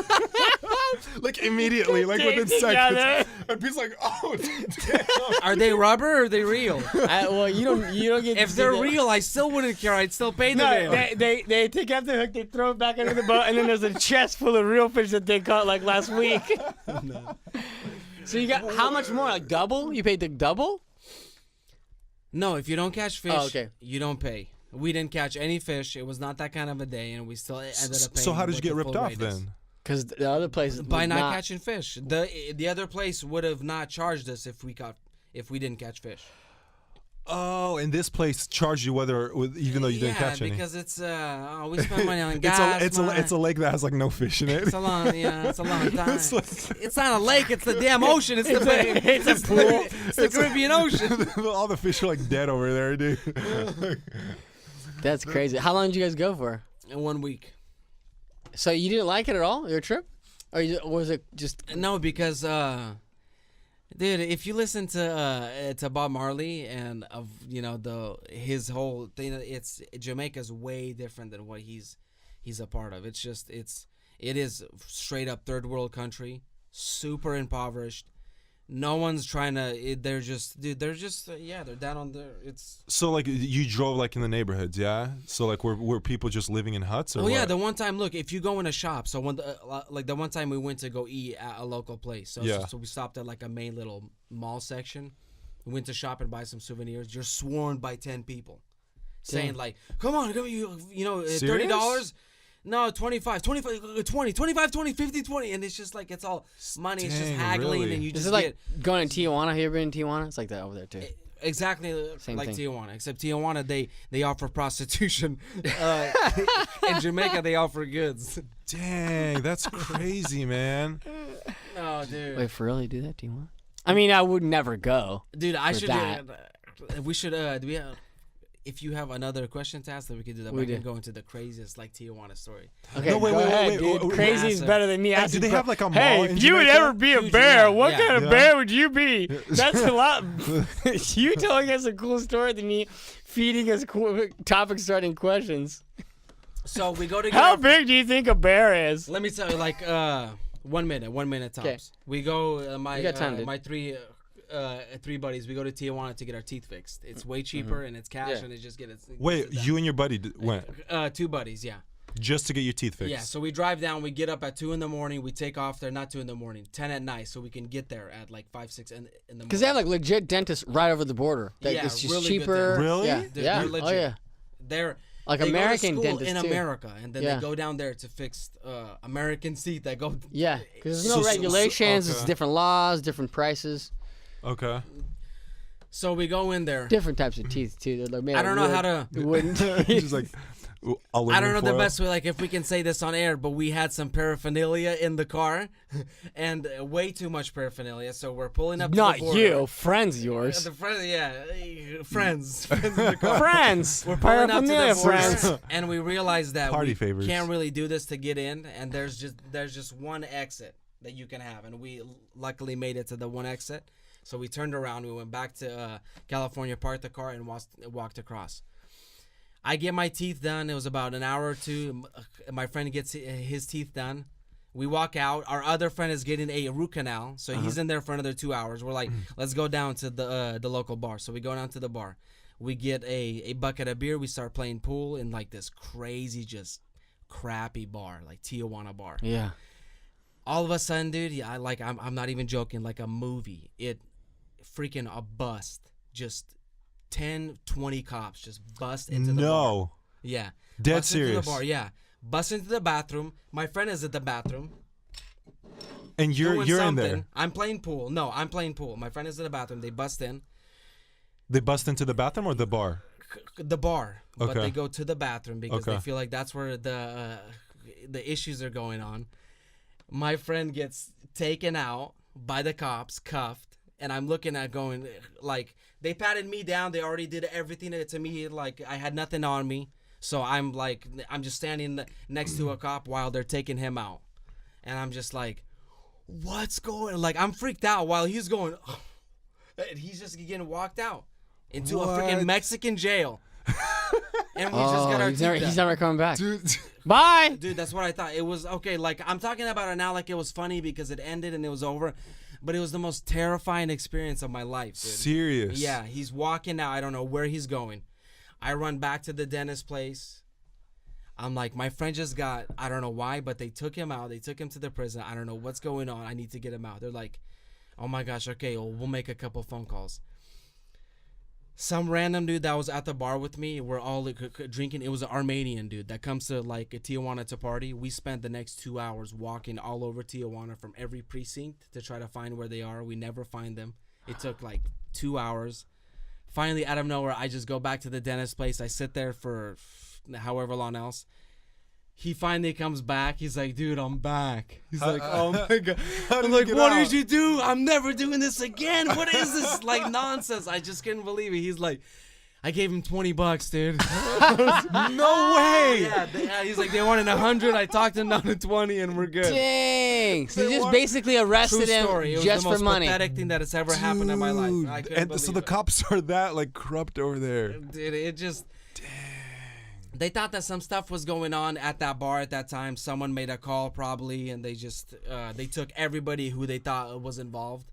Like immediately, like within Together. seconds. And Pete's like, oh, damn. Are they rubber or are they real? Well, you don't get. If to see they're that. real, I still wouldn't care. I'd still pay them. No, they take out the hook, they throw it back under the boat, and then there's a chest full of real fish that they caught like last week. So you got how much more? Like double? You paid the double? No, if you don't catch fish, okay. you don't pay. We didn't catch any fish. It was not that kind of a day, and we still ended up paying. So how did you what get the ripped full off rate is. then? Because the other place By not catching fish. The other place would have not charged us if we didn't catch fish. Oh, and this place charged you even though you didn't catch any. Yeah, because it's we spend money on gas. It's a lake that has like no fish in it. It's a long time. It's like- It's not a lake. It's the damn ocean. It's It's a pool. It's the Caribbean Ocean. All the fish are like dead over there, dude. That's crazy. How long did you guys go for? In 1 week. So you didn't like it at all? Your trip? Or was it just? No, because dude, if you listen to Bob Marley and of his whole thing, it's Jamaica's way different than what he's a part of. It is straight up third world country, super impoverished. No one's trying to. They're just they're down on their. It's. So like you drove like in the neighborhoods, yeah? So like were people just living in huts or Oh yeah, what? the one time, look, if you go in a shop, so when the one time we went to go eat at a local place, so we stopped at like a main little mall section, we went to shop and buy some souvenirs. You're swarmed by 10 people, saying like, "Come on, $30." No, 25, 20, 50, 20, and it's just like it's all money. It's just Dang, haggling, really? and you This just is like get going to Tijuana. Have you ever been to Tijuana? It's like that over there too. exactly Same like thing. Tijuana, except Tijuana they offer prostitution. In Jamaica they offer goods. Dang, that's crazy, man. Oh, dude. Wait, for real? You do that, Tijuana? I mean, I would never go. Dude, I for should. that. We should. Do we have? If you have another question to ask, then we could do that. We I can do. go into the craziest like Tijuana story. Okay, No, wait, go wait, ahead, wait, dude. wait, Crazy is massive. better than me. Hey, asking do they for- have like a mall Hey, in if you would Jamaica? ever be a Huge, bear, yeah, what yeah. kind of Yeah. bear would you be? That's a lot. You telling us a cool story than me feeding us topic starting questions. So we go to. Get How our- big do you think a bear is? Let me tell you, like 1 minute tops. 'Kay. We go. My You got time, dude. my three buddies. We go to Tijuana to get our teeth fixed. It's way cheaper and it's cash Yeah. and it's just get it. Wait, you and your buddy went two buddies, yeah. just to get your teeth fixed? Yeah, so we drive down. We get up at 2 a.m. We take off there, not 2 a.m, 10 at night, so we can get there at like 5, 6 in the morning. Because they have like legit dentists right over the border. That Yeah, it's just really good cheaper. dentists. Really? Yeah. They're Yeah. legit. Oh yeah. Like they American go to school dentists in too. America, and then Yeah. they go down there to fix American teeth that go. Yeah, because there's no So- regulations. It's okay. different laws, different prices, Okay. So we go in there. different types of teeth too. They're like made I of don't know how wood. to. Wooden Just like I don't know the best way, like if we can say this on air, but we had some paraphernalia in the car, and way too much paraphernalia. So we're pulling up. Not to the border. you, friends yours. The friends, friends in the car. Friends, We're pulling up to the paraphernalia border, friends. and we realize that Party we favors. can't really do this to get in, and there's just one exit that you can have, and we luckily made it to the one exit. So we turned around, we went back to California, parked the car, and walked across. I get my teeth done. It was about an hour or two. My friend gets his teeth done. We walk out. Our other friend is getting a root canal, so he's in there for another 2 hours. We're like, let's go down to the local bar. So we go down to the bar. We get a bucket of beer. We start playing pool in like this crazy, just crappy bar, like Tijuana bar. Yeah. All of a sudden, dude, yeah, I'm not even joking, like a movie. It freaking a bust, just 10, 20 cops just bust into the bar. No. Yeah. Dead Bust into serious. the bar, yeah. Bust into the bathroom. My friend is at the bathroom. And you're doing in something. there. I'm playing pool. No, I'm playing pool. My friend is in the bathroom. They bust in. They bust into the bathroom or the bar? The bar. But Okay. they go to the bathroom because they Okay. feel like that's where the issues are going on. My friend gets taken out by the cops, cuffed, and I'm looking at going, like, they patted me down. They already did everything to me. Like, I had nothing on me. So I'm like, I'm just standing next to a cop while they're taking him out. And I'm just like, what's going on? Like, I'm freaked out while he's going, and he's just getting walked out into a freaking Mexican jail. And we just got our teeth done. He's never coming back. Dude. Bye. Dude, that's what I thought. It was okay. Like, I'm talking about it now like it was funny because it ended and it was over. But it was the most terrifying experience of my life, dude. Serious. Yeah, he's walking out. I don't know where he's going. I run back to the dentist place. I'm like, my friend just got, I don't know why, but they took him out. They took him to the prison. I don't know what's going on. I need to get him out. They're like, oh my gosh, okay, well, we'll make a couple phone calls. Some random dude that was at the bar with me, we're all like, drinking. It was an Armenian dude that comes to like a Tijuana to party. We spent the next 2 hours walking all over Tijuana from every precinct to try to find where they are. We never find them. It took like 2 hours. Finally, out of nowhere, I just go back to the dentist place. I sit there for however long else. He finally comes back. He's like, dude, I'm back. He's like, oh my God. I'm like, what did you do? I'm never doing this again. What is this like nonsense? I just couldn't believe it. He's like, I gave him $20, dude. No way. Yeah, he's like, they wanted 100. I talked him down to 20 and we're good. Dang. So you just want- basically arrested True him story. It was just the most for money. pathetic thing that has ever happened in my life. I couldn't And believe so the it. cops are that like corrupt over there. Dude, it just... They thought that some stuff was going on at that bar at that time. Someone made a call probably, and they just they took everybody who they thought was involved.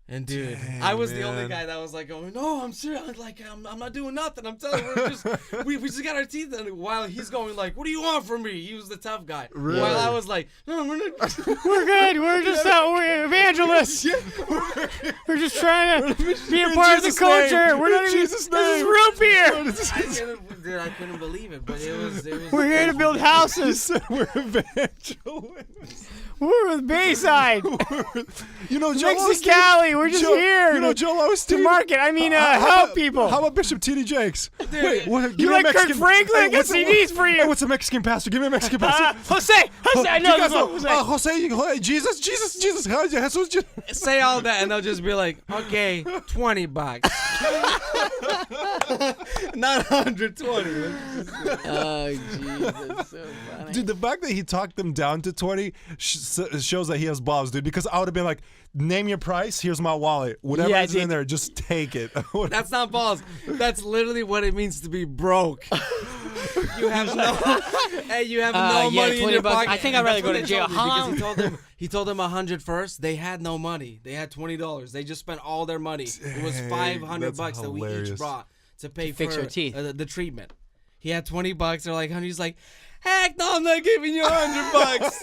And dude, I was the only man. guy that was like going, no, I'm serious. Like I'm not doing nothing. I'm telling you, we just got our teeth done. While he's going like, what do you want from me? He was the tough guy. Really? While I was like, no, we're not. We're good. We're just we're evangelists. We're just trying to be a part of the Jesus' culture. name. We're not In even. Jesus' This is name. root beer. I couldn't believe it, but it was. We're here to build He houses. said we're evangelists. We're with Bayside. You know, Joel Mexicali. We're just here You know, to, Joel Osteen. to market. I mean, How help about- people. How about Bishop T.D. Jakes? Wait, what? You like Kirk Franklin? I got what's the- CDs for you. Hey, what's a Mexican pastor? Give me a Mexican pastor. Jose, I know this one. Jose, Jesus, Jesus. Say all that, and they'll just be like, okay, $20. Not 120. Oh, jeez, that's so funny. Dude, the fact that he talked them down to 20 shows that he has balls, dude. Because I would have been like, name your price. Here's my wallet. Whatever Yeah, is in dude. there, just take it. That's not balls. That's literally what it means to be broke. You have no, hey, you have no yeah, money in 20 your bucks. pocket. I think I'd rather That's go what to they jail. told me, How because he told them 100 first. They had no money. They had $20. They just spent all their money. It was Dang, $500 that's that we each hilarious. brought to pay fix for your teeth. The treatment. He had $20. They're like, honey, he's like, heck no, I'm not giving you $100.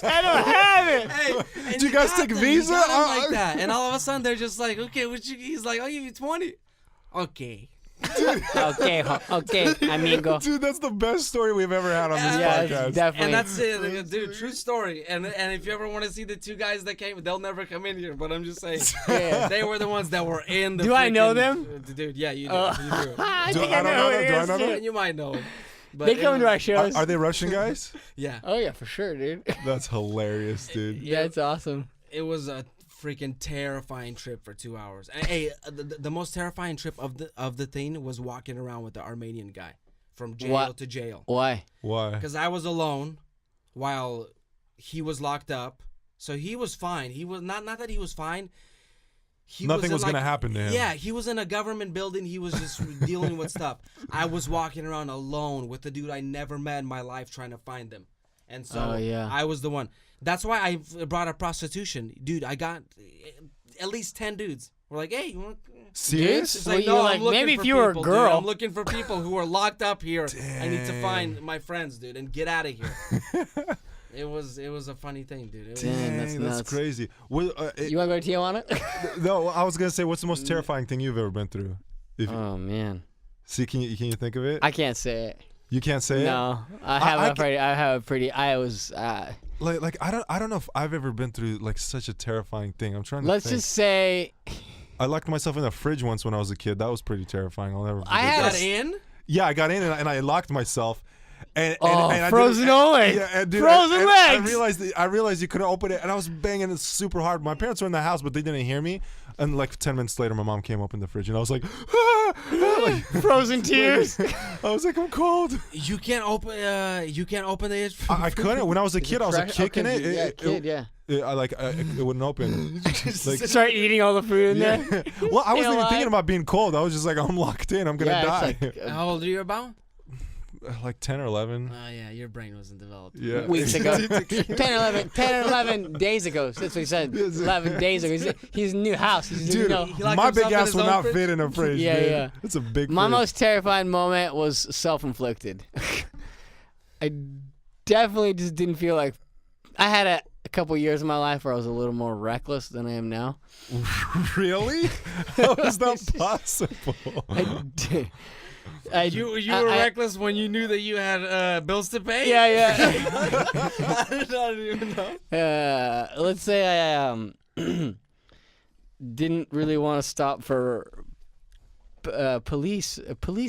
I don't have it. Hey, and Do you guys got take them, Visa? you got them like that. And all of a sudden they're just like, okay, he's like, I'll give you 20. Okay. Okay, amigo. Dude, that's the best story we've ever had on this Yeah, podcast. it's definitely. And that's it, dude. True story. And if you ever want to see the two guys that came, they'll never come in here. But I'm just saying, they were the ones that were in the. Do I know freaking- them? Dude, yeah, you do. You do. I Do think I I don't know know who them? Do I it know is. them? too. You might know them. But They it come to was- our shows. Are they Russian guys? Yeah. Oh yeah, for sure, dude. That's hilarious, dude. Yeah, it's awesome. It was a freaking terrifying trip for 2 hours. And, hey, the most terrifying trip of the thing was walking around with the Armenian guy from jail What? to jail. Why? Why? Because I was alone while he was locked up. So he was fine. He was not that he was fine. Nothing was gonna happen to him. Yeah, he was in a government building. He was just dealing with stuff. I was walking around alone with the dude I never met in my life trying to find him. And so Oh, yeah. I was the one. That's why I brought up prostitution. Dude, I got at least 10 dudes. We're like, hey, you want... Serious? It's Well, like, you no, were like, I'm looking maybe for if you were a people, dude. girl. I'm looking for people who are locked up here. I need to find my friends, dude, and get out of here. It was a funny thing, dude. It was, Damn, that's Dang, nuts. crazy. You want to go to Tijuana? No, I was gonna say, what's the most terrifying thing you've ever been through? Oh man, See, can you think of it? I can't say it. You can't say it. No, I have a pretty. I was. Like I don't know if I've ever been through like such a terrifying thing. I'm trying to. Let's think. just say I locked myself in the fridge once when I was a kid. That was pretty terrifying. I'll never. I forget had that. got in? Yeah, I got in and I locked myself. And I frozen didn't- away. Yeah, and dude, Frozen legs. I realized you couldn't open it, and I was banging it super hard. My parents were in the house, but they didn't hear me. And like 10 minutes later, my mom came open the fridge, and I was like, like, frozen tears. I was like, I'm cold. You can't open it. I couldn't. When I was a kid, I was like kicking it. It wouldn't open. Like, Start eating all the food in there. well, I wasn't even alive. thinking about being cold. I was just like, I'm locked in. I'm gonna Yeah, die. it's like, How old are you about? Like 10 or 11. Oh yeah, your brain wasn't developed. Yeah. weeks ago. 10 or 11 days ago. That's what he said. 11 days ago. He's new house. He's Dude, He locked my himself big in ass his will own not fridge? fit in a fridge. Yeah, man. yeah. It's a big My fridge. most terrifying moment was self-inflicted. I definitely just didn't feel like I had a couple years of my life where I was a little more reckless than I am now. Really? How is that possible? I did. You were reckless when you knew that you had bills to pay? Yeah. I don't even know. Let's say I didn't really want to stop for a police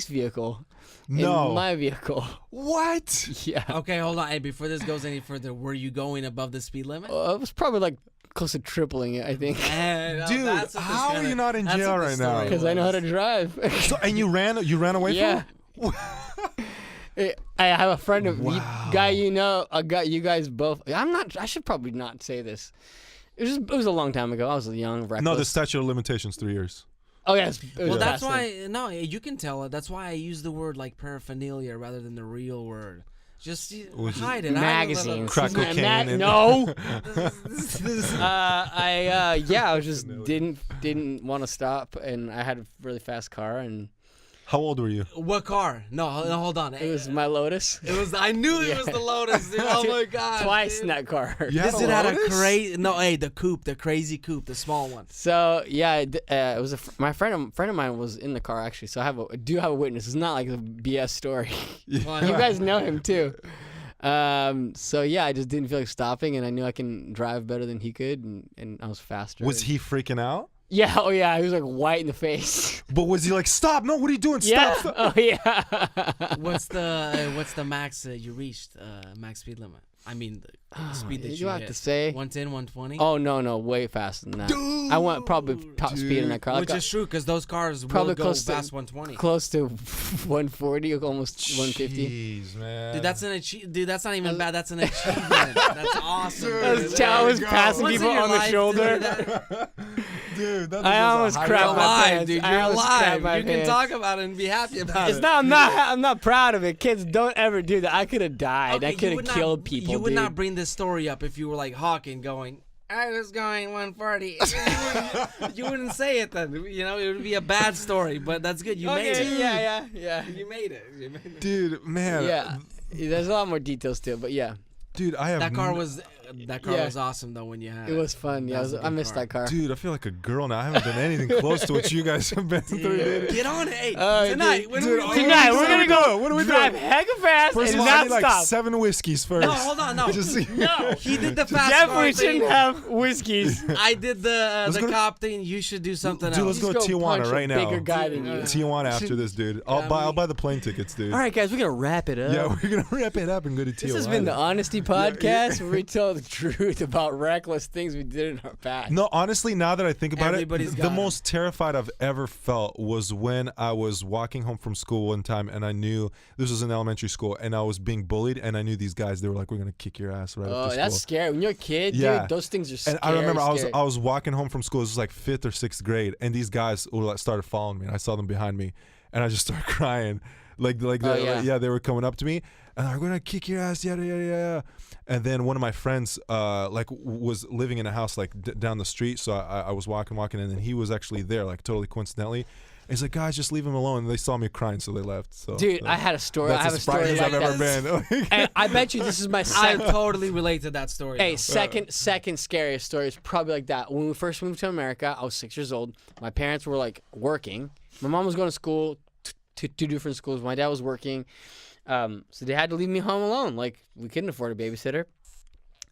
vehicle No. in my vehicle. What? Yeah. Okay, hold on. Hey, before this goes any further, were you going above the speed limit? It was probably like close to tripling it, I think. Dude, that's what how this are you not in that's jail what the right now? story Because I know how to was. drive. So, and you ran away Yeah. from? I have a friend of Wow. guy you know. You guys both. I should probably not say this. It was a long time ago. I was young, reckless. No, the statute of limitations 3 years. Oh yes. It was Well, that's past then. why. No, you can tell it. That's why I use the word like paraphernalia rather than the real word. Just Which is hide it. Magazines. Crack Ma- cocaine and- no. I just didn't want to stop, and I had a really fast car, and How old were you? What car? No, hold on. it was my Lotus. It was. I knew it was the Lotus, dude. Oh my god. Twice dude. in that car. You This a dude had a Lotus? crazy. No, hey, the coupe, the crazy coupe, the small one. So yeah, it was my friend of mine was in the car actually. So I do have a witness. It's not like a BS story. Well, You guys know him too. So yeah, I just didn't feel like stopping, and I knew I can drive better than he could, and I was faster. Was he freaking out? Yeah. Oh yeah. He was like white in the face. But was he like, stop? No, what are you doing? Yeah. Stop. Oh yeah. What's the max you reached? Max speed limit. I mean, the speed that You you have hit. to say. 110, 120. Oh no, way faster than that. I went probably top speed in that car. Which is true, because those cars probably will go close to- past 120. close to 140, almost 150. Jeez, man. Dude, that's an Dude, that's not even bad. That's an achievement. That's awesome. Dude, I dude. was, there I you was go. passing Once in people your on the life, shoulder. dude, that- Dude, that I was a almost high crapped You're my level. alive, pants. dude. I You're almost crapped alive. my You can pants. talk about it and be happy about It's it. not. I'm not proud of it. Kids, don't ever do that. I could have died. Okay, I you could would have not- killed people. You would dude. not bring this story up if you were like Hawking going, I was going 140. You wouldn't say it then. You know, it would be a bad story, but that's good. You made it. Yeah. You made it. You made it. Dude, man. Yeah. There's a lot more details to it, but yeah. Dude, I have That car was that car Yeah. was awesome though when you had It was fun. Yeah, was a I good missed car. that car. Dude, I feel like a girl now. I haven't done anything close to what you guys have been through. Dude. Get on it. Hey, Dude, tonight. When dude, we Tonight, we're gonna go What are we drive doing? hecka fast First and of all, I not need like stop. 7 whiskeys first. No, hold on, no. Just see. No. He did the fast Jeff, car we thing. shouldn't have whiskeys. I did the Let's go to- cop thing. You should do something Dude, else. let's go Just to punch Tijuana a right now. Bigger guy than you. Tijuana after this, dude. I'll buy the plane tickets, dude. All right, guys, we're gonna wrap it up. Yeah, we're gonna wrap it up and go to Tijuana. This has been the Honesty Podcast, where we tell the truth about reckless things we did in our past. No, honestly, now that I think about Everybody's it, got the 'em. most terrified I've ever felt was when I was walking home from school one time, and I knew this was in elementary school, and I was being bullied, and I knew these guys. They were like, "We're gonna kick your ass right Oh, after that's school." scary. When you're a kid, Yeah. dude, those things are scary. And I remember scary. I was walking home from school. It was like 5th or 6th grade, and these guys started following me, and I saw them behind me, and I just started crying, yeah. they were coming up to me, and they're gonna kick your ass, yada yada yada. And then one of my friends was living in a house like down the street, so I was walking, and then he was actually there, like totally coincidentally. And he's like, "Guys, just leave him alone." And they saw me crying, so they left. So Dude, I had a story. I that's have a as story frightened like as I've that. ever been. And I bet you this is my I second. totally relate to that story. Hey, though. second scariest story is probably like that. When we first moved to America, I was 6 years old. My parents were like working. My mom was going to school, to two different schools. My dad was working. So they had to leave me home alone. Like, we couldn't afford a babysitter.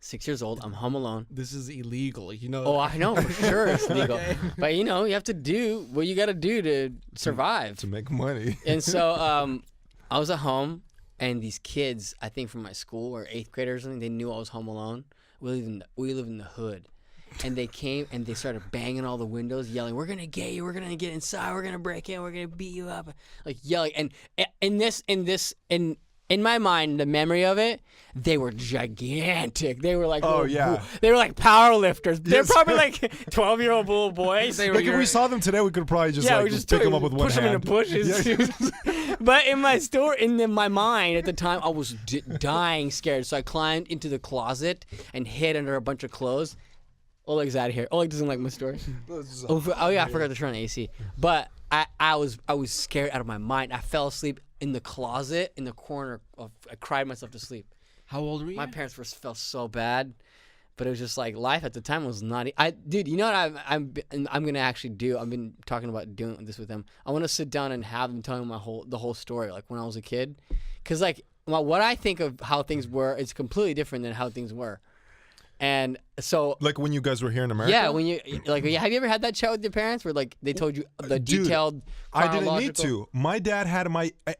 6 years old, I'm home alone. This is illegal. You know. Oh, I know for sure it's legal. But you know, you have to do what you got to do to survive. to make money. And so I was at home, and these kids, I think from my school or 8th graders or something, they knew I was home alone. We live in the hood. And they came and they started banging all the windows, yelling, "We're gonna get you! We're gonna get inside! We're gonna break in! We're gonna beat you up!" Like yelling. And in my mind, the memory of it, they were gigantic. They were like, Oh, little yeah. they were like power lifters. They're Yes. probably like 12-year-old little boys. They were Like if we saw them today, we could probably just we just pick them up with one push them hand. into bushes. Yeah. But in my my mind at the time, I was dying scared. So I climbed into the closet and hid under a bunch of clothes. Oleg's out of here. Oleg doesn't like my story. Oh yeah, I forgot to turn on the AC. But I was scared out of my mind. I fell asleep in the closet in the corner. I cried myself to sleep. How old were you? My parents felt so bad, but it was just like life at the time was not. Dude, you know what I'm gonna actually do? I've been talking about doing this with them. I want to sit down and have them tell me the whole story, like when I was a kid, because like what I think of how things were is completely different than how things were, and so. Like when you guys were here in America? Yeah, when you like, have you ever had that chat with your parents where like they told you the Dude, detailed? I didn't need chronological- to. My dad had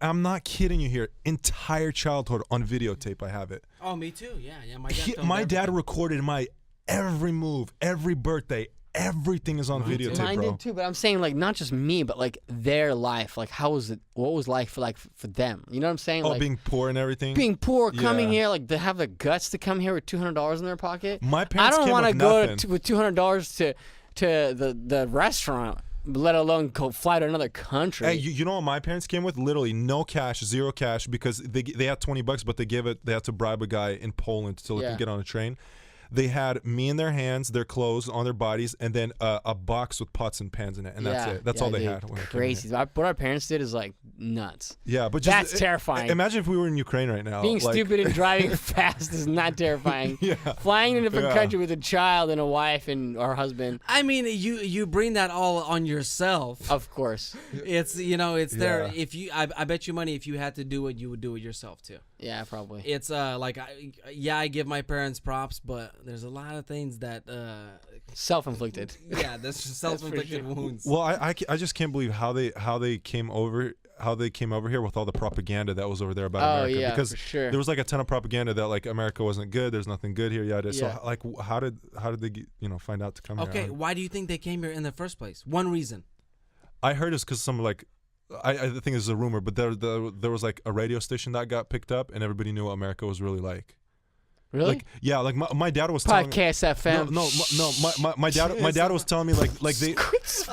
I'm not kidding you here, entire childhood on videotape. I have it. Oh, me too. Yeah. My dad. My dad recorded my every move, every birthday, everything is on videotape, Mine bro. did too, but I'm saying like not just me, but like their life. Like how was it? What was life for them? You know what I'm saying? Oh, like being poor and everything. being poor, coming Yeah. here, like they have the guts to come here with $200 in their pocket. My I parents don't came want to with go nothing. with $200 to the restaurant, let alone go fly to another country. Hey, you know what my parents came with? Literally no cash, zero cash, because they had $20, but they had to bribe a guy in Poland to let Yeah. them get on a train. They had me in their hands, their clothes on their bodies, and then a box with pots and pans in it, and that's it. That's all they dude, had. when I came here. Crazy. What our parents did is like nuts. Yeah, but just, That's terrifying. Imagine if we were in Ukraine right now. Being like, stupid and driving fast is not terrifying. Yeah. Flying in a different Yeah. country with a child and a wife and our husband, I mean, you bring that all on yourself. of course. It's there. Yeah. If you, I bet you money if you had to do it, you would do it yourself too. Yeah, probably. It's like I give my parents props, but there's a lot of things that Self-inflicted. yeah, that's just self-inflicted wounds. Well, I just can't believe how they came over here with all the propaganda that was over there about Oh, America, yeah, because for sure. there was like a ton of propaganda that like America wasn't good, there's nothing good here, yada. Yeah. So like how did they get, find out to come Okay, here? why do you think they came here in the first place? One reason. I heard it's because some like I think this is a rumor, but there was like a radio station that got picked up and everybody knew what America was really like. Really? Like yeah, like my dad was telling me. Podcast FM. My dad was telling me like they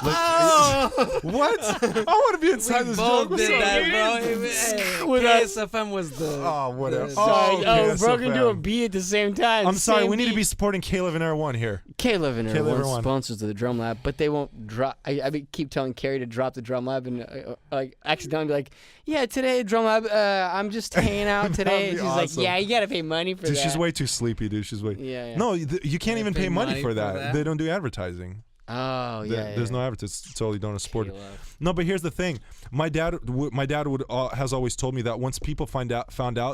Oh, what? I want to be inside this joke. both did What's up? that, bro. With KSFM was the. Oh, whatever. Sorry, Oh, broke into a KSFM. beat at the same time. I'm sorry, Same we need to beat. be supporting Caleb and Air One here. Caleb and Caleb everyone and sponsors of the Drum Lab, but they won't drop. I keep telling Carrie to drop the Drum Lab, and like accidentally be like, "Yeah, today Drum Lab, I'm just hanging out today." be She's like, awesome. "Yeah, you gotta pay money for Dude, that." she's way too sleepy, dude. She's way. Yeah. No, you can't even pay money for that. They don't do advertising. Oh yeah. There's no advertising. It's totally don't support it. Caleb. No, but here's the thing. My dad has always told me that once people found out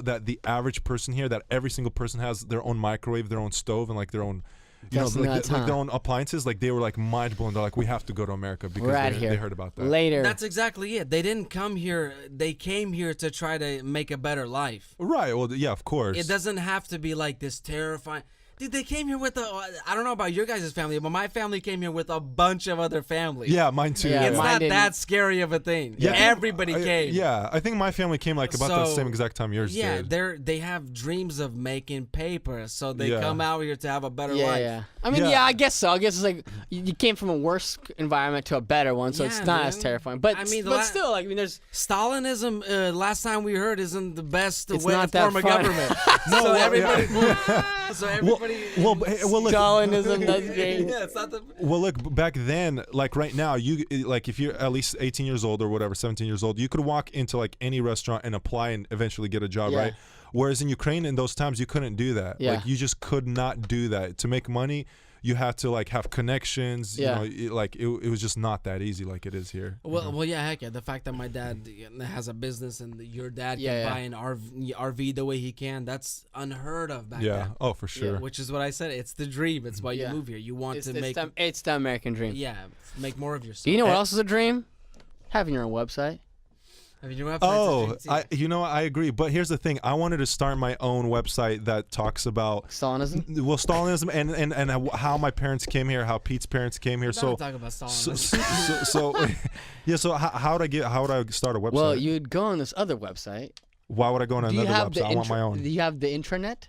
that the average person here, that every single person has their own microwave, their own stove, and like their own, That's nuts, like huh? their own appliances, like they were like mind blown. They're like, we have to go to America because they heard about that. Later. That's exactly it. They didn't come here. They came here to try to make a better life. Right. Well, yeah, of course. It doesn't have to be like this terrifying. Dude, they came here with I don't know about your guys' family, but my family came here with a bunch of other families. Yeah, mine too. Yeah, It's mine not didn't. that scary of a thing. Yeah. Everybody came. Yeah, I think my family came like about the So, same exact time yours Yeah, did. they have dreams of making paper, so they Yeah. come out here to have a better Yeah, life. yeah. I mean, Yeah. yeah, I guess so. I guess it's like you came from a worse environment to a better one, so it's Yeah, not as man. terrifying. But I mean, but still, like, I mean, there's Stalinism, last time we heard, isn't the best It's not that form of fun. government. No, so well, everybody, yeah. so everybody. Well, look. Stalinism. That's great. Yeah, it's not the. Well, look, back then, like right now, you like if you're at least 18 years old or whatever, 17 years old, you could walk into like any restaurant and apply and eventually get a job, Yeah. right? Whereas in Ukraine, in those times, you couldn't do that. Yeah. Like you just could not do that. To make money, you had to like have connections. Yeah. You know, it was just not that easy like it is here. Well, yeah, heck yeah. The fact that my dad has a business and your dad can Yeah, yeah. buy an RV the way he can, that's unheard of back Yeah. then. Oh, for sure. Which is what I said. It's the dream. It's why you Yeah. move here. You want It's, to it's, make, it's the American dream. make more of yourself. You know what else is a dream? Having your own website. I mean, you have Oh, I agree. But here's the thing. I wanted to start my own website that talks about Stalinism. well, Stalinism and how my parents came here, how Pete's parents came here. So talk about so, Stalinism. so yeah. So how would I start a website? Well, you'd go on this other website. Why would I go on Do you another have website? I want my Do own. you have the intranet?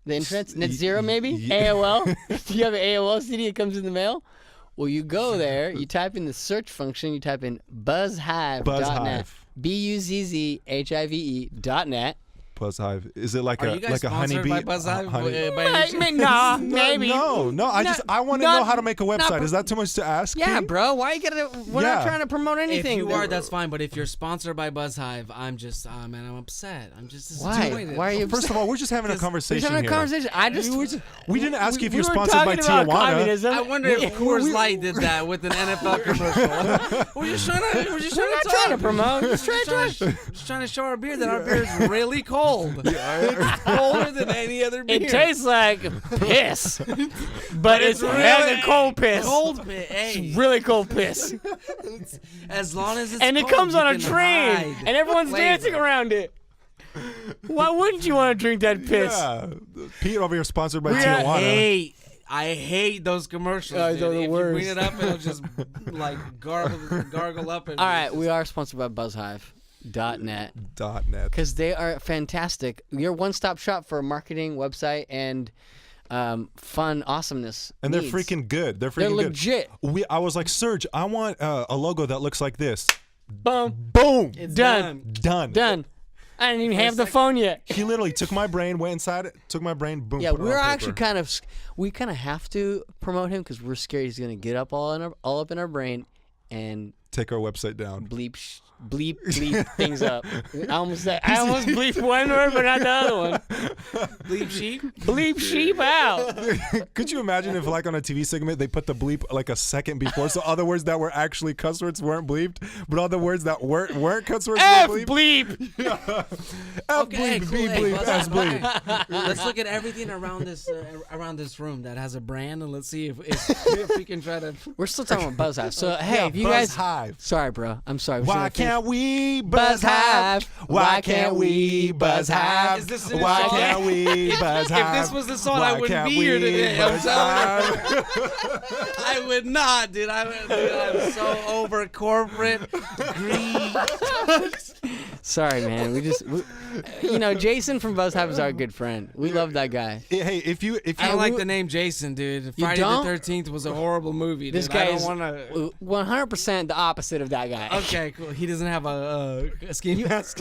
The intranet? Net y- Zero, maybe? y- AOL? Do you have an AOL CD that comes in the mail? Well, you go there, you type in the search function, you type in buzzhive.net. Buzzhive. BUZZHIVE.net. Buzzhive. Is it like Are a you guys like a sponsored honeybee? by Buzzhive? Honey- By any chance? Nah, maybe. No. I want to not- know how to make a not website. per- Is that too much to ask? Yeah, King? bro. Why you gotta? We're not Yeah. trying to promote If anything. you are, that's fine. But if you're sponsored by Buzzhive, I'm just, man, I'm upset. I'm just Why? disappointed. Why are you? First of all, we're just having a We're conversation having a here. conversation. I just. We didn't ask you if we you're were sponsored by talking about Tijuana. communism. I wonder if Coors Light did that with an NFL commercial. We're just trying to We're not trying to promote. Just trying to show our beer that our beer is really cold. It's colder than any other beer. It tastes like piss, but it's really really cold piss. Cold piss. Hey, It's really cold piss. as long as it's And it cold, comes you on a can train, hide and everyone's flavor. dancing around it. Why wouldn't you want to drink that piss? Yeah. Pete over here sponsored by We are- Tijuana. I hate those commercials. Oh, dude. they're the If you worst. bring it up, it'll just like gargle up. And All right, we are sponsored by BuzzHive.net .net. because they are fantastic. Your one-stop shop for marketing, website, and fun awesomeness. And they're needs. freaking good. They're They're freaking good. legit. I was like, Serge, I want a logo that looks like this. Boom. Boom. It's Done. Done. Done. I didn't even have the phone yet. He literally took my brain, went inside it, took my brain, boom. Yeah, put it we're on actually paper. we kind of have to promote him because we're scared he's gonna get up all up in our brain and Take our website down. bleep things up. I almost bleeped one word, but not the other one. Bleep sheep. Bleep sheep out. Could you imagine if, like, on a TV segment, they put the bleep like a second before, so other words that were actually cuss words weren't bleeped, but other words that weren't cuss words F were bleeped? bleep. F Okay, bleep, cool. B Hey, bleep, Buzz, S bleep. Let's look at everything around this room that has a brand, and let's see if we can try to. We're still talking about BuzzHive. So hey, Yeah, if you guys, Buzzhive. sorry, bro, I'm sorry. Why can't we BuzzHive? BuzzHive? Why can't we BuzzHive? Is this Why song? can't we BuzzHive? If this was the song, Why I wouldn't can't be here we today. I'm BuzzHive? I would not, dude. I'm so over corporate greed. Sorry, man. Jason from BuzzHive is our good friend. We love that guy. Hey, if you I don't like the name Jason, dude. Friday the don't? 13th was a horrible movie. This dude. I guy don't is wanna... 100% the opposite of that guy. Okay, cool. He doesn't have a ski mask.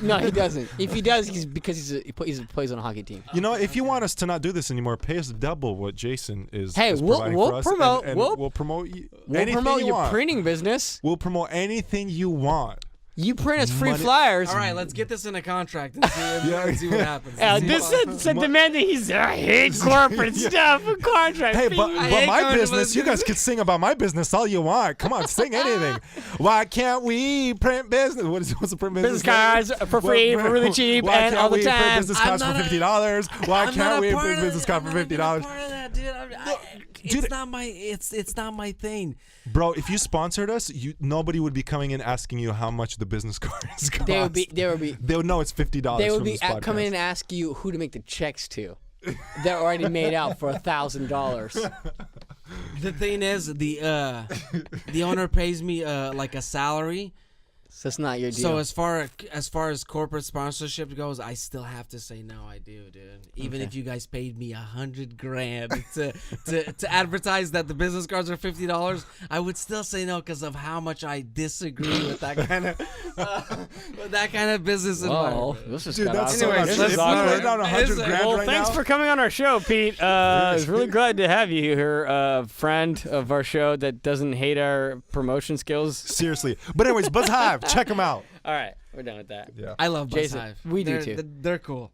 No, he doesn't. If he does, he plays on a hockey team. You know, if you want us to not do this anymore, pay us double what Jason is. Hey, is we'll providing for us, promote- and we'll- we'll promote you. We'll anything promote you your want. printing business. We'll promote anything you want. You print us free Money- flyers. All right, let's get this in a contract and see, and see what happens. This said demanding. He's I hate corporate stuff. Contract. Hey, but hate my going to business, you guys can sing about my business all you want. Come on, sing anything. Why can't we print business? What's the print business? business cards for free, for really cheap, Why and can't all the we print time. business I'm cards for not a- $50? Why I'm can't not we a part print of business it. card I'm for not even a $50? part of that, dude. Dude, It's not my thing. Bro, if you sponsored us, nobody would be coming in asking you how much the business cards cost. They They would know it's $50. They would from be this podcast. come in and ask you who to make the checks to. They're already made out for $1,000. The thing is, the owner pays me like a salary. So it's not your deal. So as far as corporate sponsorship goes, I still have to say no. I do, dude. Even if you guys paid me $100,000 to advertise that the business cards are $50, I would still say no because of how much I disagree with that kind of business environment. This is Dude, that's so Anyways, much. let's If move we on. were down 100 grand Well, right thanks now, for coming on our show, Pete. It's really glad to have you here, friend of our show that doesn't hate our promotion skills. seriously. But anyways, Buzz Hive, check them out. All right, we're done with that. Yeah. I love Buzz Jason, Hive. we do They're- too. They're cool.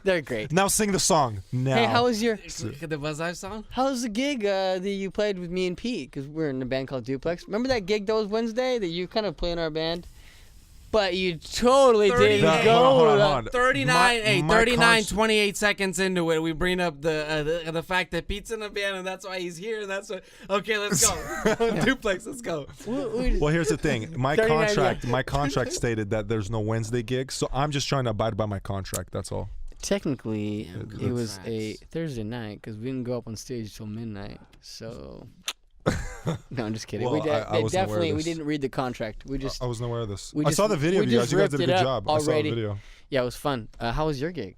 They're great. Now sing the song. Now. Hey, how was your? The Buzz Hive song? How's the gig that you played with me and Pete? Because we're in a band called Duplex. Remember that gig that was Wednesday that you kind of play in our band? But you totally didn't That- go. hold on, to- hold on. 39, My 28 seconds into it, we bring up the fact that Pete's in a band and that's why he's here. And that's why. Okay, let's go. Duplex, let's go. Well, here's the thing. My 39, contract stated that there's no Wednesday gigs, so I'm just trying to abide by my contract. That's all. Technically, it was Congrats. a Thursday night because we didn't go up on stage till midnight. So, no, I'm just kidding. Well, we I wasn't aware of definitely we this. didn't read the contract. We just I wasn't aware of this. we I just- saw the video we of you just guys. You guys did a ripped good it job. up I saw the already. video. yeah, it was fun. How was your gig?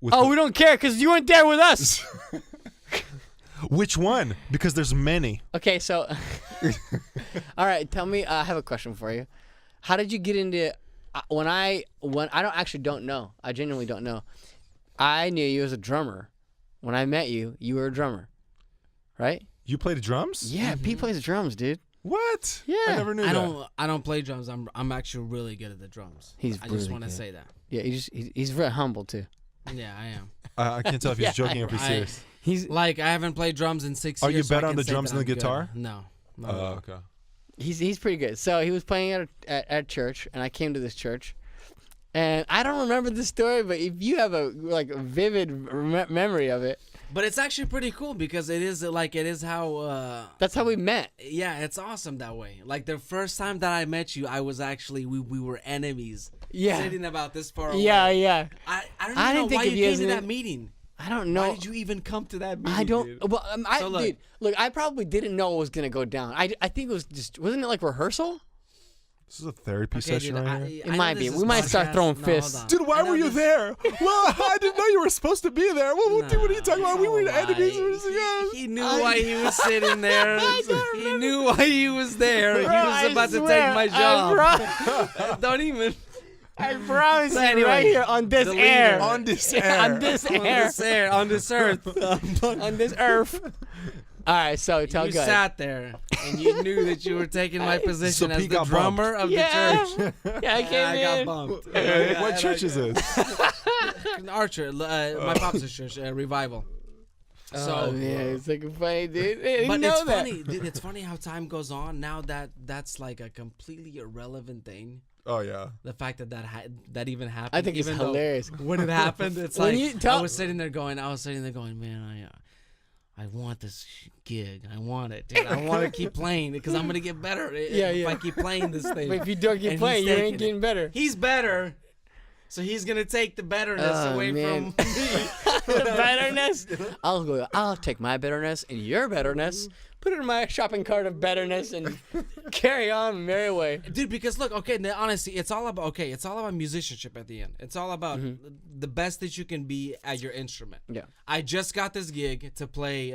With Oh, the- we don't care because you weren't there with us. Which one? Because there's many. Okay, so all right, tell me. I have a question for you. How did you get into? When I don't know. I genuinely don't know. I knew you as a drummer. When I met you, you were a drummer, right? You played drums? Yeah, Pete plays drums, dude. What? Yeah. I never knew that. I don't play drums. I'm actually really good at the drums. He's I just really want to good. say that. Yeah, he's very humble too. Yeah, I am. I can't tell if he's Yeah, joking or if he's I- serious. He's Like I haven't played drums in 6 Are years. you so I better on can the say drums that than the I'm good. guitar? No. not Oh, at all. okay. he's pretty good. So he was playing at church, and I came to this church, and I don't remember the story, but if you have a vivid memory of it, But it's actually pretty cool because it is how. that's how we met. Yeah, it's awesome that way. Like the first time that I met you, I was actually we were enemies. Yeah. Sitting about this far away. Yeah, yeah. I don't even I know didn't think why of you you came as to an- that meeting. I don't know. Why did you even come to that meeting? I don't. Dude? Well, So look. dude, look, I probably didn't know it was gonna go down. I think it was just wasn't it like rehearsal? This is a therapy Okay, session dude, right here. It might be. We might start throwing fists. Hold on. Dude, why I know were you this- there? Well, I didn't know you were supposed to be there. What are you talking about? We were It's all enemies. right. He knew why he was sitting there. He knew why he was there. He I was about to swear, take my job. Don't even. I promise So you, anyway, right here on this the air. leader. On this on air. this On air. this air, on this earth. On this earth. All right, so tell You good. sat there and you knew that you were taking my position So as Pete the got drummer of the Yeah. church. Yeah, I came I got in. bumped. What church is this? Archer, my pop's church, Revival. Oh So, man, it's like funny, dude. I didn't but know it's that. funny, dude. It's funny how time goes on. Now that's like a completely irrelevant thing. Oh, yeah. The fact that even happened. I think it's even though hilarious. when it happened. It's When like you tell- I was sitting there going, man, I want this gig. I want it, dude. I want to keep playing because I'm gonna get better if I keep playing this thing. But if you don't And keep he's playing, you taking ain't it. getting better. He's better, so he's gonna take the betterness Oh, away man. from me. The bitterness. I'll take my bitterness and your bitterness, put it in my shopping cart of bitterness, and carry on merry way. Dude, because look, okay, now, honestly, it's all about musicianship at the end. It's all about the best that you can be at your instrument. Yeah. I just got this gig to play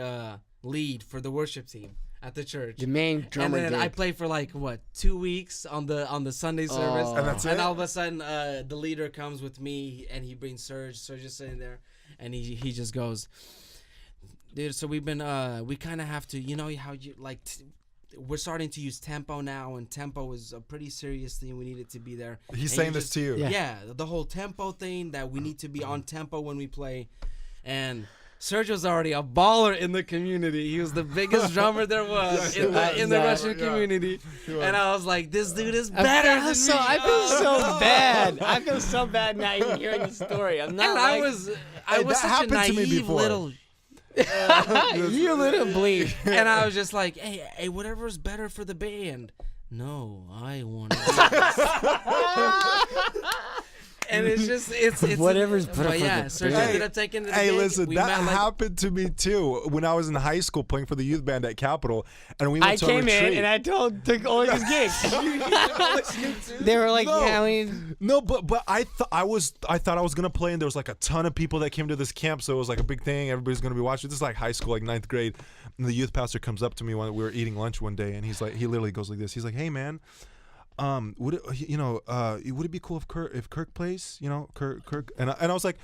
lead for the worship team at the church. The main And drummer then gig. I played for like 2 weeks on the Sunday service, And that's and it? all of a sudden the leader comes with me and he brings Serge. Serge is sitting there, and he just goes, dude. So we've been we kind of have to, you know how you like. we're starting to use tempo now, and tempo is a pretty serious thing. We need it to be there. He's And saying you this to you. Yeah, the whole tempo thing, that we need to be on tempo when we play. And Serge was already a baller in the community. He was the biggest drummer there was in the Russian community. And I was like, this dude is better than me. I feel so bad. I feel so bad now even hearing the story. I'm not And like... I was that such a happened to me naive before. little... you little bleep. And I was just like, hey, whatever's better for the band. No, I want to. And it's Whatever's better but for yeah, the Serge band. ended up taking the Hey, gig. listen, We that met, like, happened to me too when I was in high school playing for the youth band at Capitol, and we went I to a came retreat. in and I told all his gigs. They were like, No. yeah, I mean, No, but I thought I was gonna play, and there was like a ton of people that came to this camp, so it was like a big thing. Everybody's gonna be watching. This is like high school, like 9th grade. And the youth pastor comes up to me when we were eating lunch one day, and he literally goes like this. He's like, "Hey man, would it be cool if Kirk plays? You know, Kirk." And I was like,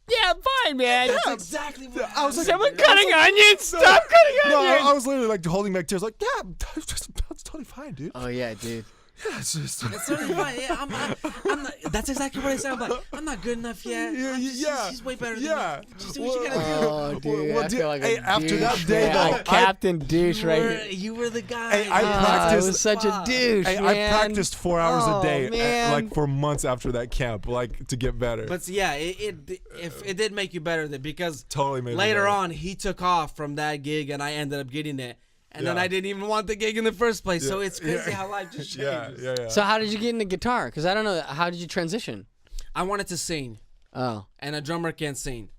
yeah, fine, man. That's exactly what I was like, Someone cutting onions. Stop cutting no, onions. I was literally like holding back tears, like, yeah, that's totally fine, dude. Oh yeah, dude. Yeah, it's just. It's totally fine. Yeah, I'm not, that's exactly what I said. I'm like, I'm not good enough yet. She's way better than me. Just do what you gotta do. Oh, dude. I feel like a after douche, that day, man. though, A Captain Douche right here. You were the guy. Hey, I I practiced. was such a douche, I man. practiced 4 hours Oh, a day, man. like for months after that camp, like to get better. But yeah, it did make you better because Totally made me later better. on he took off from that gig and I ended up getting it. And then Yeah. I didn't even want the gig in the first place. So Yeah. it's crazy Yeah. how life just yeah, changes. yeah, yeah. So how did you get into guitar? Because I don't know. How did you transition? I wanted to sing, Oh, and a drummer can't sing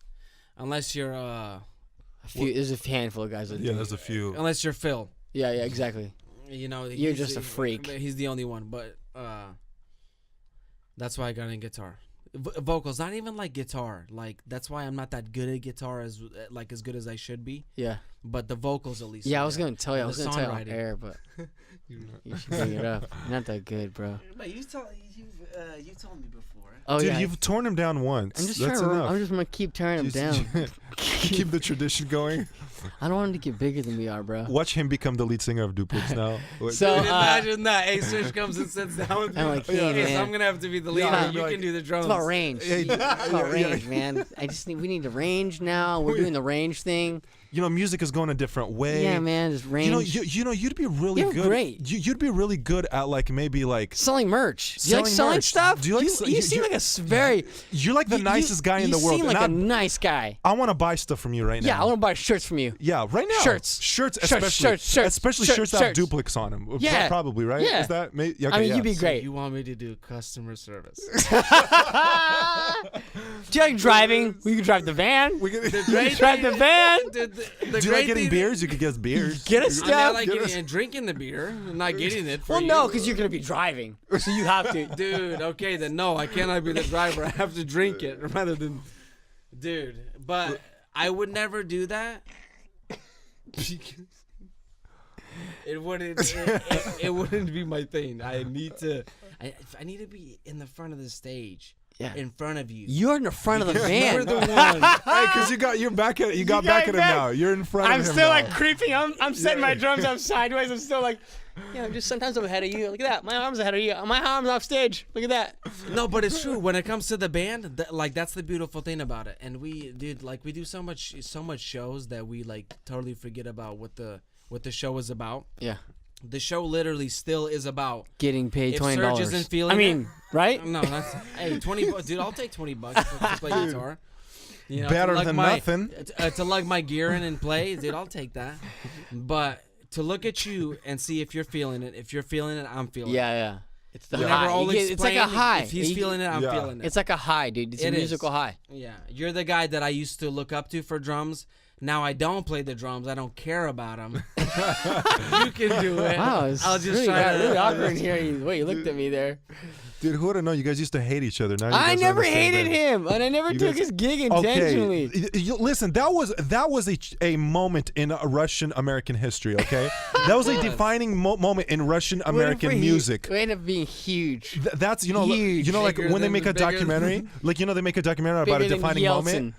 unless you're there's a handful of guys that do. There's a few. unless you're Phil. Yeah, exactly. You know, You're he's just a the- freak. He's the only one, but that's why I got in guitar. Vocals, not even like guitar. Like that's why I'm not that good at guitar as good as I should be. Yeah. But the vocals at least. Yeah, I are was there. gonna tell you. I And was the gonna tell you on songwriting. air, but you should bring it up. You're not that good, bro. But you told me before. Oh Dude, yeah. you've torn him down once. I'm just That's trying. enough. I'm just gonna keep tearing him down. Keep the tradition going. I don't want him to get bigger than we are, bro. Watch him become the lead singer of Duplex now. So Dude, imagine that. Hey, Serge comes and sits down with me. I'm like, hey, Okay, man. so I'm gonna have to be the leader. Yeah, you like- can do the drums. It's about range. Hey, It's about yeah. range, man. We need the range now. We're doing the range thing. You know, music is going a different way. Yeah, man. Just range. You know, you'd be really You're good. great. You'd be really good at maybe selling merch. Do you like Selling selling merch. stuff? Do you like You, se- you you- seem you- like a very. You're like the nicest guy in the world. You seem and like a nice guy. I want to buy stuff from you right now. Yeah, I want to buy shirts from you. Yeah, right now. Shirts. Shirts, Shirts, especially. shirts, especially shirts, shirts that have shirts. Duplex on them. Yeah. Probably, right? Yeah. Is that? Okay, I mean, yeah. you'd be great. You want me to do customer service? Do you like driving? We could drive the van. We could, Drive the van. The do you like great getting thing- beers? You could get us beers. Get us I mean, I stuff. like getting and drinking the beer, and not getting it. For Well, you. no, because you're gonna be driving, so you have to. Dude, okay, then no, I cannot be the driver. I have to drink it rather than. Dude, but I would never do that. It wouldn't be my thing. I need to be in the front of the stage. Yeah. In front of you. You're in the front of the You're van. the one. Hey, because you're back at you got back at him back. now. You're in front I'm of him still now. like creeping. I'm setting my drums up sideways. I'm still like, Yeah, just sometimes I'm ahead of you. Look at that. My arm's ahead of you. My arm's off stage. Look at that. No, but it's true. When it comes to the band, that's the beautiful thing about it. And we do so much shows that we totally forget about what the show is about. Yeah. The show literally still is about Getting paid if $20. Serge isn't feeling I mean, right? it. No, that's hey $20, dude. I'll take $20 to play guitar. You know, Better to lug than my- nothing. to lug my gear in and play, dude. I'll take that. But to look at you and see if you're feeling it. If you're feeling it, I'm feeling it. Yeah. It's the Whenever high. I'll It's like a explain, high. If he's feeling it, I'm Yeah. feeling it. It's like a high, dude. It's a It is. musical high. Yeah, you're the guy that I used to look up to for drums. Now I don't play the drums. I don't care about them. You can do it. Wow, it's I'll just really, try to. really awkward in here. Wait, you looked at me there. Dude, who would have known? You guys used to hate each other. Now you I guys are never the same hated band. him, and I never You took guys- his gig intentionally. Okay, listen, that was a moment in Russian American history. Okay, that was a defining moment in Russian American music. We ended up being huge. That's Huge. like Bigger when they than- make a bigger documentary, they make a documentary about a Bigger than defining Yeltsin. moment.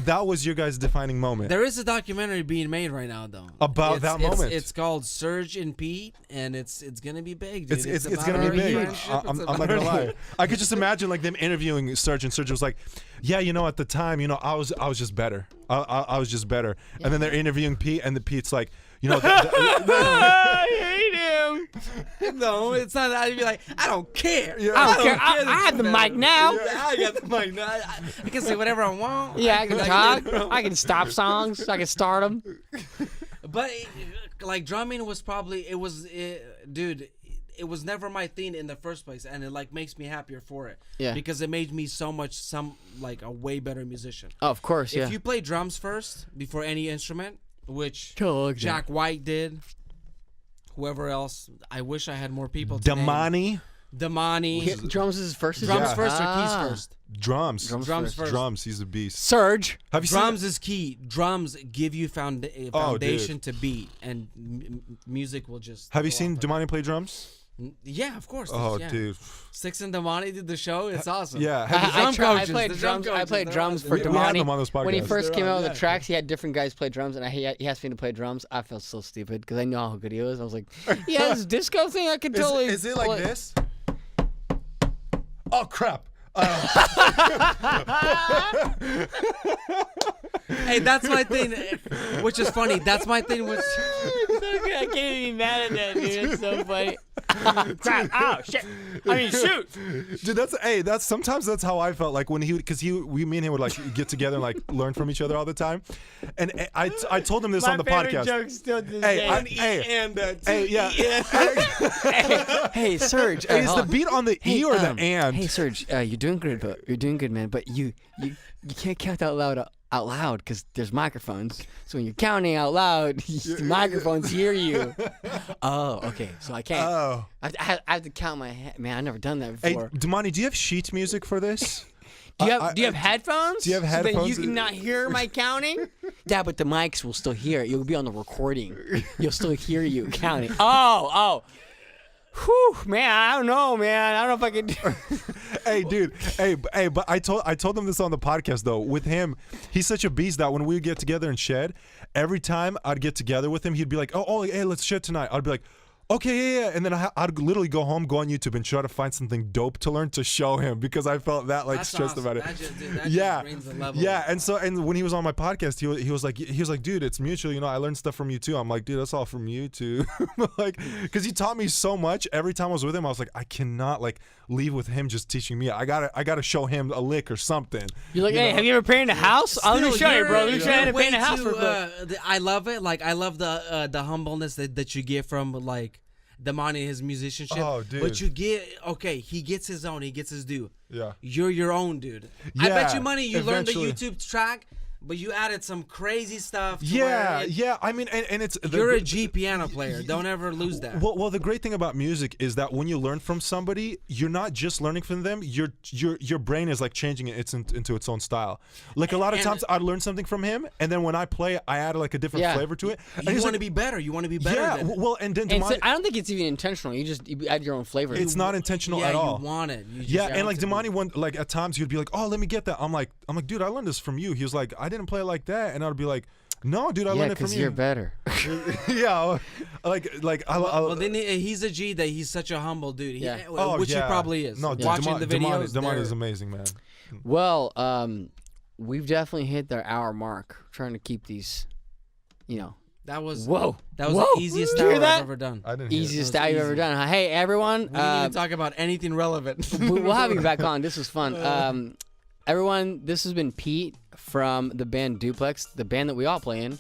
That was your guys' defining moment. There is a documentary being made right now, though. About that moment. It's called Surge and Pete, and it's gonna be big, dude. It's about gonna our be big. friendship. I'm It's not about gonna our- lie. I could just imagine like them interviewing Surge, and Surge was like, "Yeah, you know, at the time, you know, I was just better. I was just better." And then they're interviewing Pete, and the Pete's like, you know, I hate him. No, it's not that. I'd be like, I don't care. I don't care. that I have you're the mic better. now. Yeah, I got the mic now. I can say whatever I want. Yeah, I can talk. I can stop songs. I can start them. But like drumming was probably dude. It was never my thing in the first place, and it like makes me happier for it. Yeah. Because it made me like a way better musician. Oh, of course, yeah. If you play drums first before any instrument, which Cool, Jack White did, whoever else, I wish I had more people. To name. Damani. Drums is his first. Drums first or Ah. keys first? drums. Drums first. Drums. He's a beast. Surge. Have you Drums seen? is key. Drums give you foundation to beat, and music will just. Have you go seen off of Damani play drums? it. Yeah, of course. Oh, yeah. dude. Six and Damani did the show. It's awesome. Yeah. I played drums. I played drums for We had them on Damani. this When he podcast. first came They're out on, with the yeah. tracks, he had different guys play drums, and he asked me to play drums. I felt so stupid because I know how good he was. I was like, yeah, this disco thing, I could totally. Is it like play. this? Oh crap! Hey, that's my thing, which is funny. That's my thing. Which I can't even be mad at that, dude. It's so funny. Crap. Oh, shit. I mean, shoot. Dude, that's sometimes that's how I felt like when me and him would like get together and like learn from each other all the time, and I told him this on the podcast. Joke still to this Hey, day. Hey, Serge. Is hold the on. beat on the E or the and? Hey, Serge. You're doing good, man. But you can't count out loud because there's microphones. So when you're counting out loud, the microphones hear you. Oh, okay. So I can't. Oh. I have to count my head. Man, I've never done that Hey, before. Damani, do you have sheet music for this? Do you have headphones? do you have So then you headphones? cannot hear my counting? Yeah, but the mics will still hear it. You'll be on the recording. You'll still hear you counting. Oh. Whew, man, I don't know, man. I don't know if I can do Hey, dude. Hey, but I told him this on the podcast though. With him, he's such a beast that when we would get together and shed, every time I'd get together with him, he'd be like, "Oh, hey, let's shed tonight." I'd be like, "Okay, yeah," and then I'd literally go home, go on YouTube, and try to find something dope to learn to show him because I felt that like That's stressed awesome. about it. That just Yeah, brings the level. yeah, and when he was on my podcast, he was like, "Dude, it's mutual. You know, I learned stuff from you too." I'm like, "Dude, that's all from you too." Like, because he taught me so much. Every time I was with him, I was like, I cannot like leave with him just teaching me. I gotta show him a lick or something. You're like, hey, have you ever painted a house? Let me show you, bro. Let me show you how to paint a house real quick. I love it. Like I love the humbleness that you get from like Damani and his musicianship. Oh, dude. But you get he gets his own. He gets his due. Yeah. You're your own dude. I bet Yeah, you money you learned the eventually. YouTube track, but you added some crazy stuff. To Yeah, where yeah. I mean, and it's You're a G piano player. Don't ever lose that. Well, the great thing about music is that when you learn from somebody, you're not just learning from them. Your brain is like changing it into its own style. Like a lot of And- times, I'd learn something from him, and then when I play, I add like a different Yeah. flavor to it. And You he's want to like, be better. You want to be better. yeah. than Well, and then And Damani, I don't think it's even intentional. You add your own flavor. it's not intentional yeah, at all. you want it. You just Yeah, want and like it to be- Damani, one like at times he'd be like, "Oh, let me get that." I'm like, dude, I learned this from you. He was like, "I didn't play it like that," and I'd be like, "No, dude, I yeah, learned it from because you." you're better. Yeah, like Well, then he's a G that he's such a humble dude. Yeah. Which he probably is. No, watching the videos, Damani they're- is amazing, man. Well, we've definitely hit the hour mark. Trying to keep these, That was Whoa. That was Whoa. the easiest Did you hear hour that? I've ever done. I didn't hear it. easiest That was hour you've ever easy. done. Hey, everyone. We didn't even talk about anything relevant. We'll have you back on. This was fun. Everyone, this has been Pete from the band Duplex, the band that we all play in.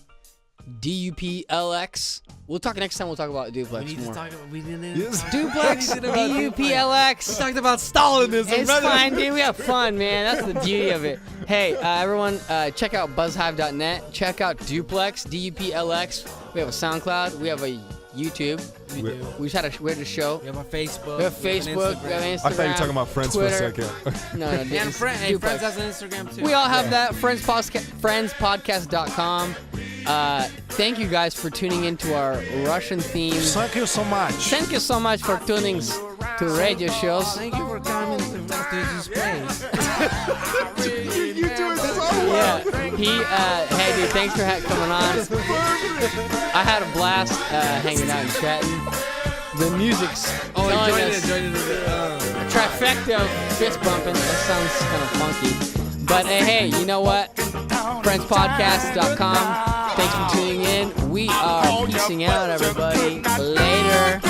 DUPLX. We'll talk next time. We'll talk about we Duplex need to more. talk about. We didn't. Yes. Duplex, We talked DUPLX. about Stalinism. It's brother. fine, dude. We have fun, man. That's the beauty of it. Hey, everyone, check out buzzhive.net. Check out Duplex, DUPLX. We have a SoundCloud. We have a YouTube. We do. We had a show. We have a Facebook. We have Facebook. We have Instagram. I thought you were talking about Frendz for a Twitter. second. No, And it's Frendz Duplex. has an Instagram too. We all have that. Frendspodcast.com. Thank you guys for tuning into our Russian theme. Thank you so much. Thank you so much for tuning to radio shows. Thank you for coming to this place. You doing this all Yeah. Pete, hey dude, thanks for coming on. I had a blast hanging out and chatting. The music's telling us joined it. a trifecta of fist bumping. That sounds kind of funky. But hey, you know what? Frendspodcast.com. Thanks for tuning in. We are peacing out, everybody. Later.